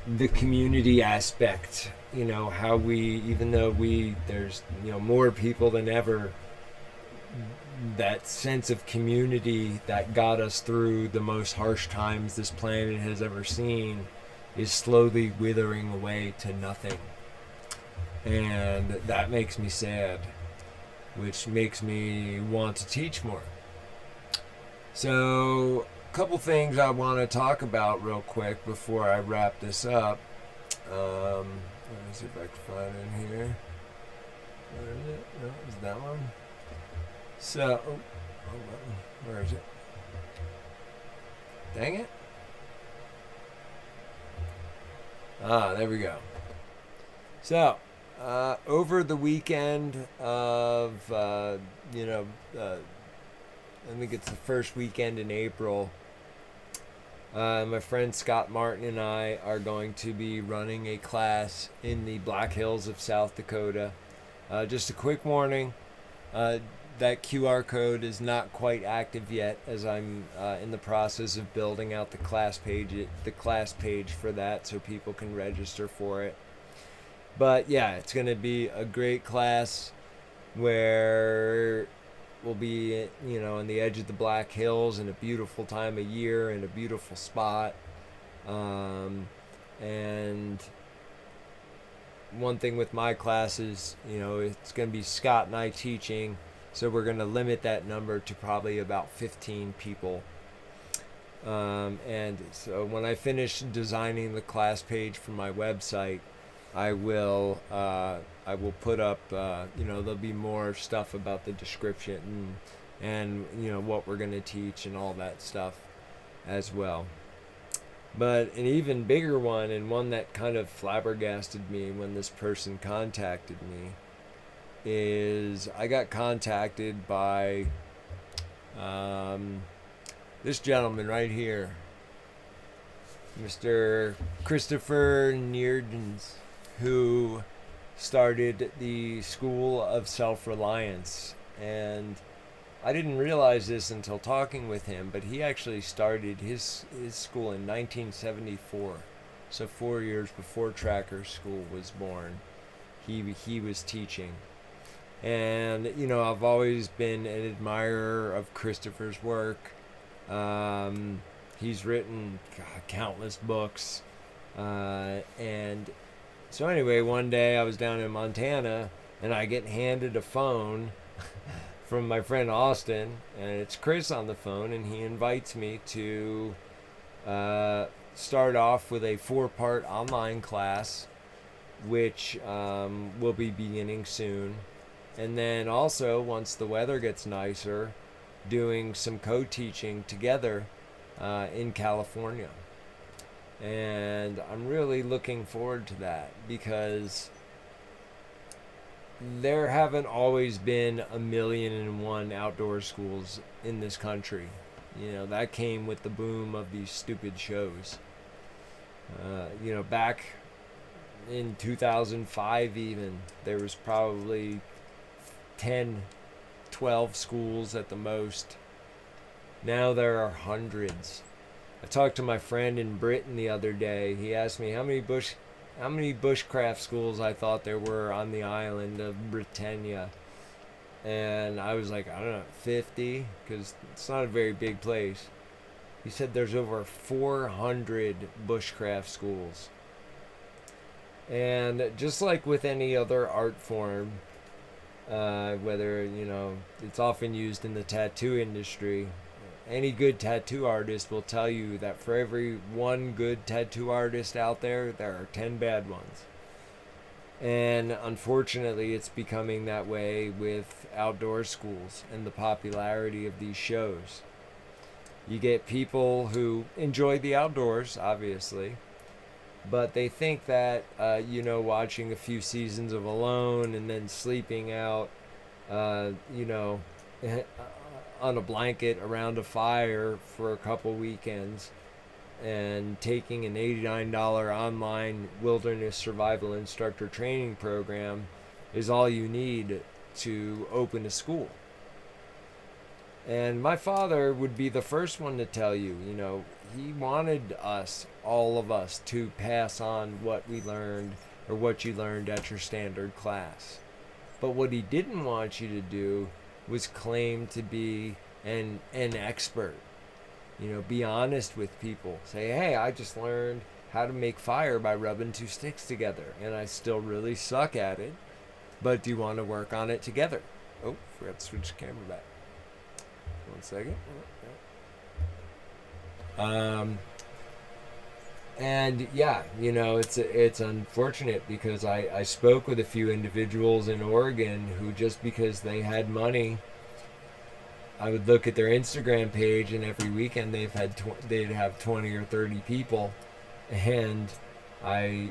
the community aspect. How even though there's more people than ever, that sense of community that got us through the most harsh times this planet has ever seen is slowly withering away to nothing. And that makes me sad, which makes me want to teach more. So, a couple things I want to talk about real quick before I wrap this up. Let me see if I can find it in here. Where is it? No, is that one? So, where is it? Dang it. There we go. So, Over the weekend of, I think it's the first weekend in April, my friend Scott Martin and I are going to be running a class in the Black Hills of South Dakota. Just a quick warning, that QR code is not quite active yet, as I'm in the process of building out the class page for that, so people can register for it. But yeah, it's going to be a great class where we'll be, in the edge of the Black Hills in a beautiful time of year in a beautiful spot. And one thing with my classes, it's going to be Scott and I teaching, so we're going to limit that number to probably about 15 people. And so when I finish designing the class page for my website, I will put up, there'll be more stuff about the description and what we're going to teach and all that stuff as well. But an even bigger one, and one that kind of flabbergasted me when this person contacted me, is I got contacted by this gentleman right here, Mr. Christopher Neerdens, who started the School of Self-Reliance. And I didn't realize this until talking with him, but he actually started his school in 1974. So 4 years before Tracker School was born, he was teaching. And, I've always been an admirer of Christopher's work. He's written countless books. And so anyway, one day I was down in Montana, and I get handed a phone from my friend Austin, and it's Chris on the phone, and he invites me to start off with a 4-part online class, which will be beginning soon. And then also, once the weather gets nicer, doing some co-teaching together in California. And I'm really looking forward to that, because there haven't always been 1,000,001 outdoor schools in this country. That came with the boom of these stupid shows. Back in 2005 even, there was probably 10, 12 schools at the most. Now there are hundreds. I talked to my friend in Britain the other day. He asked me how many bushcraft schools I thought there were on the island of Britannia. And I was like, I don't know, 50, because it's not a very big place. He said there's over 400 bushcraft schools. And just like with any other art form, whether, it's often used in the tattoo industry, any good tattoo artist will tell you that for every one good tattoo artist out there, there are 10 bad ones. And unfortunately, it's becoming that way with outdoor schools and the popularity of these shows. You get people who enjoy the outdoors, obviously, but they think that, watching a few seasons of Alone and then sleeping out, on a blanket around a fire for a couple weekends and taking an $89 online wilderness survival instructor training program is all you need to open a school. And my father would be the first one to tell you, he wanted us, all of us, to pass on what we learned or what you learned at your standard class. But what he didn't want you to do was claim to be an expert. Be honest with people. Say, hey, I just learned how to make fire by rubbing 2 sticks together, and I still really suck at it, but do you want to work on it together? Oh, forgot to switch the camera back. 1 second. And yeah, it's unfortunate, because I spoke with a few individuals in Oregon who, just because they had money, I would look at their Instagram page, and every weekend they'd have 20 or 30 people, and I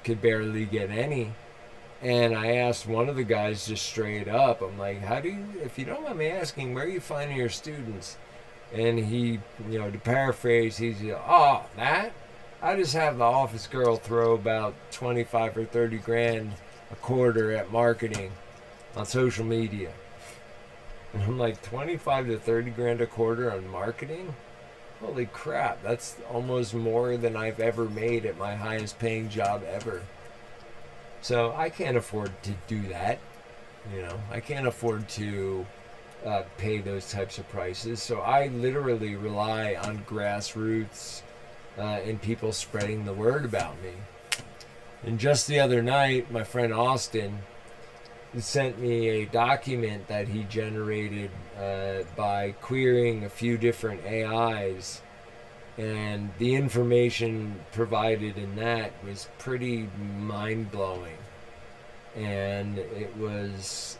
could barely get any. And I asked one of the guys just straight up, I'm like, how do you, if you don't mind me asking, where are you finding your students? And he, to paraphrase, he's, oh, that? I just have the office girl throw about 25 or 30 grand a quarter at marketing on social media. And I'm like, 25 to 30 grand a quarter on marketing? Holy crap, that's almost more than I've ever made at my highest paying job ever. So I can't afford to do that. I can't afford to pay those types of prices. So I literally rely on grassroots and people spreading the word about me. And just the other night, my friend Austin sent me a document that he generated by querying a few different AIs. And the information provided in that was pretty mind-blowing. And it was,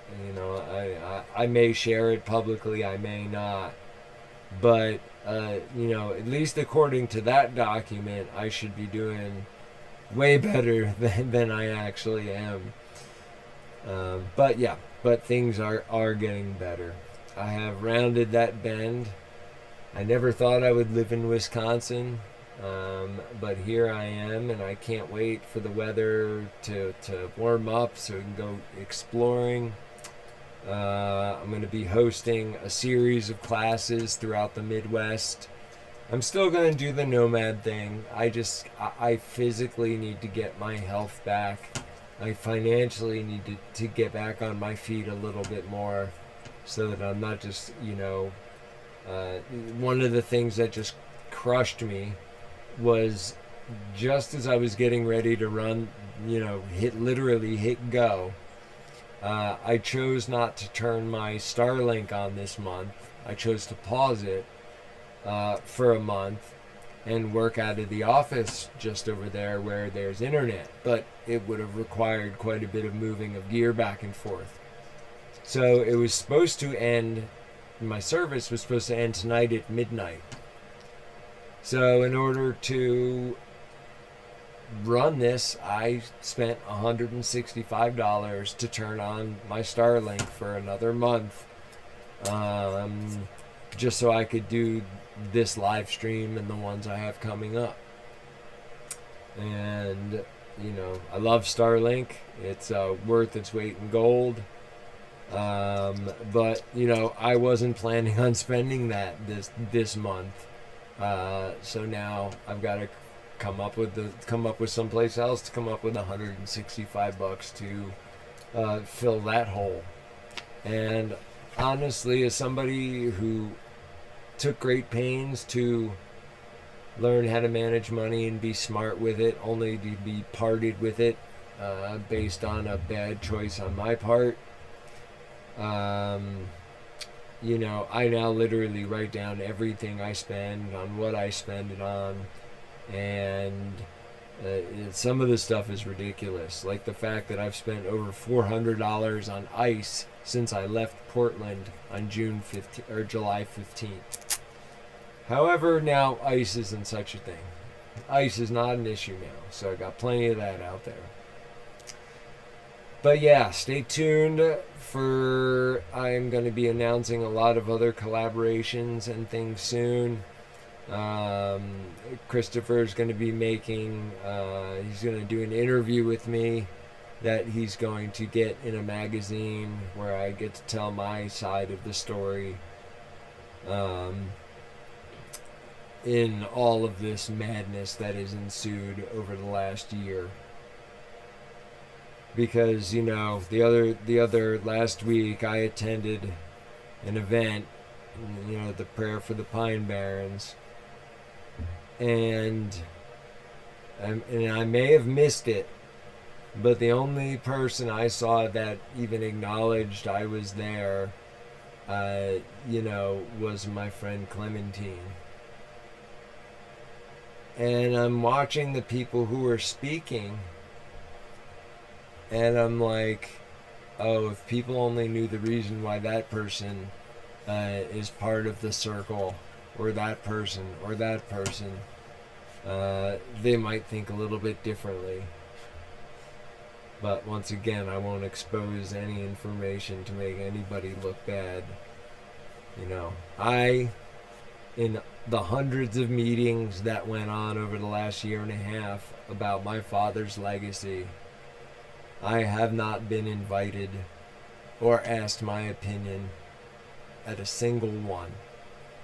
I may share it publicly, I may not. But, at least according to that document, I should be doing way better than I actually am. But things are getting better. I have rounded that bend. I never thought I would live in Wisconsin, but here I am, and I can't wait for the weather to warm up so we can go exploring. I'm going to be hosting a series of classes throughout the Midwest. I'm still going to do the nomad thing. I physically need to get my health back. I financially need to get back on my feet a little bit more so that I'm not just, one of the things that just crushed me was just as I was getting ready to run, hit go. I chose not to turn my Starlink on this month. I chose to pause it for a month and work out of the office just over there where there's internet. But it would have required quite a bit of moving of gear back and forth. So it was supposed to end, my service was supposed to end tonight at midnight. So in order to run this, I spent $165 to turn on my Starlink for another month, just so I could do this live stream and the ones I have coming up. And I love Starlink. It's worth its weight in gold. But I wasn't planning on spending that this month. So now I've got to come up with someplace else to come up with $165 to fill that hole. And honestly, as somebody who took great pains to learn how to manage money and be smart with it, only to be parted with it based on a bad choice on my part, I now literally write down everything I spend, on what I spend it on, and some of the stuff is ridiculous. Like the fact that I've spent over $400 on ice since I left Portland on July 15th. However, now ice isn't such a thing. Ice is not an issue now, so I got plenty of that out there. But yeah, stay tuned I'm going to be announcing a lot of other collaborations and things soon. Christopher's going to be he's going to do an interview with me that he's going to get in a magazine where I get to tell my side of the story in all of this madness that has ensued over the last year. Because the other last week I attended an event, the prayer for the Pine Barrens, and I may have missed it, but the only person I saw that even acknowledged I was there, was my friend Clementine. And I'm watching the people who are speaking, and I'm like, oh, if people only knew the reason why that person is part of the circle, or that person, they might think a little bit differently. But once again, I won't expose any information to make anybody look bad. You know, in the hundreds of meetings that went on over the last year and a half about my father's legacy, I have not been invited or asked my opinion at a single one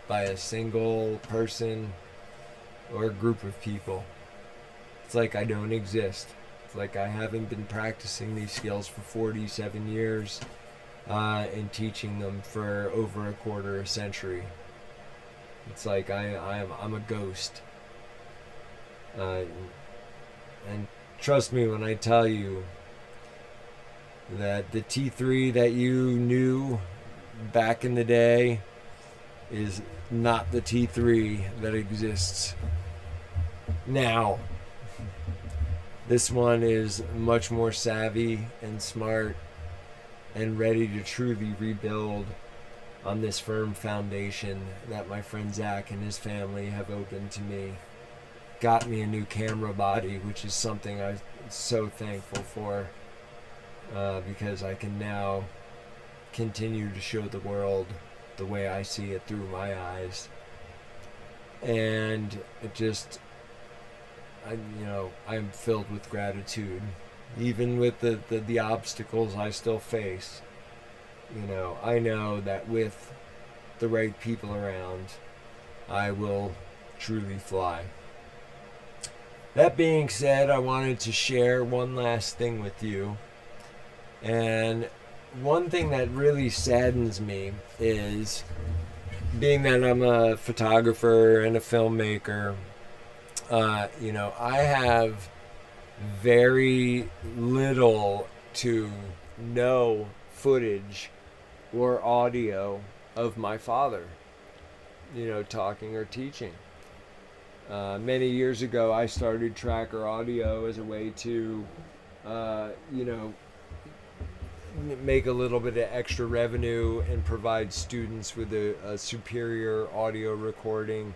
by a single person or group of people. It's like I don't exist. It's like I haven't been practicing these skills for 47 years and teaching them for over a quarter century. It's like I'm a ghost. And trust me when I tell you that the T3 that you knew back in the day is not the T3 that exists now. This one is much more savvy and smart and ready to truly rebuild on this firm foundation that my friend Zach and his family have opened to me. Got me a new camera body, which is something I'm so thankful for, because I can now continue to show the world the way I see it through my eyes. And it just, I'm filled with gratitude, even with the obstacles I still face. I know that with the right people around, I will truly fly. That being said, I wanted to share one last thing with you. And one thing that really saddens me is, being that I'm a photographer and a filmmaker, I have very little to no footage or audio of my father, talking or teaching. Many years ago, I started Tracker Audio as a way to, make a little bit of extra revenue and provide students with a superior audio recording.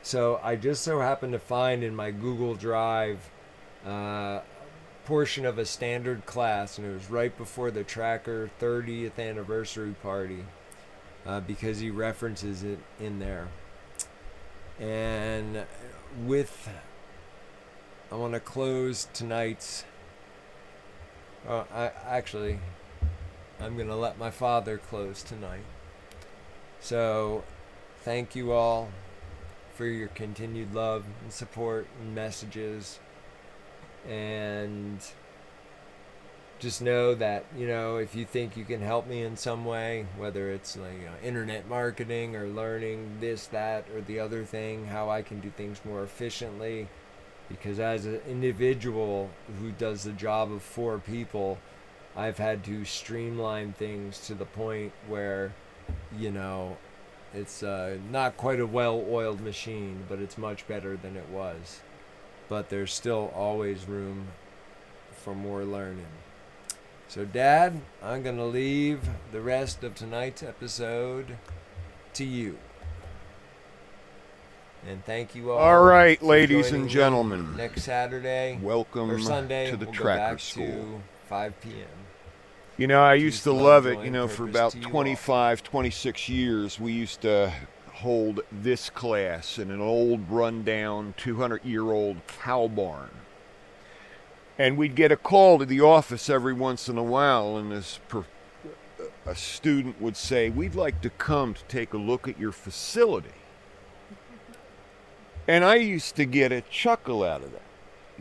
So I just so happened to find in my Google Drive portion of a standard class, and it was right before the Tracker 30th anniversary party, because he references it in there. And I want to close tonight's. I'm going to let my father close tonight. So, thank you all for your continued love and support and messages. And just know that, if you think you can help me in some way, whether it's internet marketing or learning this, that, or the other thing, how I can do things more efficiently. Because as an individual who does the job of 4 people, I've had to streamline things to the point where, it's not quite a well-oiled machine, but it's much better than it was. But there's still always room for more learning. So, Dad, I'm going to leave the rest of tonight's episode to you. And thank you all right, ladies and gentlemen. Next Saturday, welcome or Sunday, to the we'll Tracker go back School. To 5 p.m. I used to love it. For about 25, 26 years, we used to hold this class in an old, run-down, 200-year-old cow barn. And we'd get a call to the office every once in a while, and a student would say, "We'd like to come to take a look at your facility." And I used to get a chuckle out of that.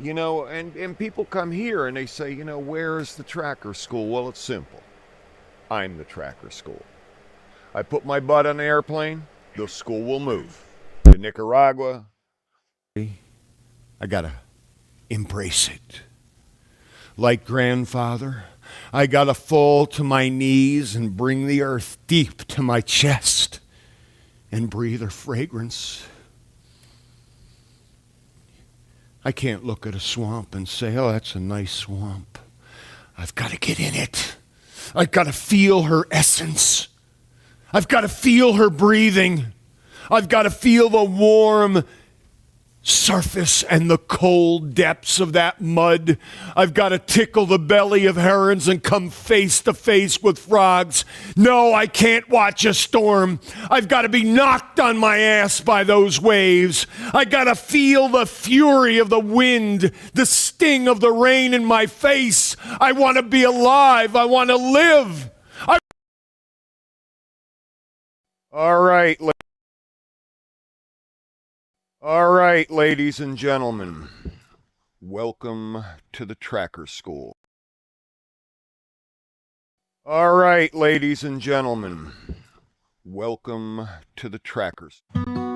And people come here and they say, where is the Tracker School? Well, it's simple. I'm the Tracker School. I put my butt on an airplane, the school will move. To Nicaragua, I gotta embrace it. Like grandfather, I gotta fall to my knees and bring the earth deep to my chest and breathe her fragrance. I can't look at a swamp and say, oh, that's a nice swamp. I've got to get in it. I've got to feel her essence. I've got to feel her breathing. I've got to feel the warm surface and the cold depths of that mud. I've got to tickle the belly of herons and come face to face with frogs. No, I can't watch a storm. I've got to be knocked on my ass by those waves. I got to feel the fury of the wind, the sting of the rain in my face. I want to be alive. I want to live. All right, ladies and gentlemen, welcome to the Tracker School. All right, ladies and gentlemen, welcome to the Tracker School.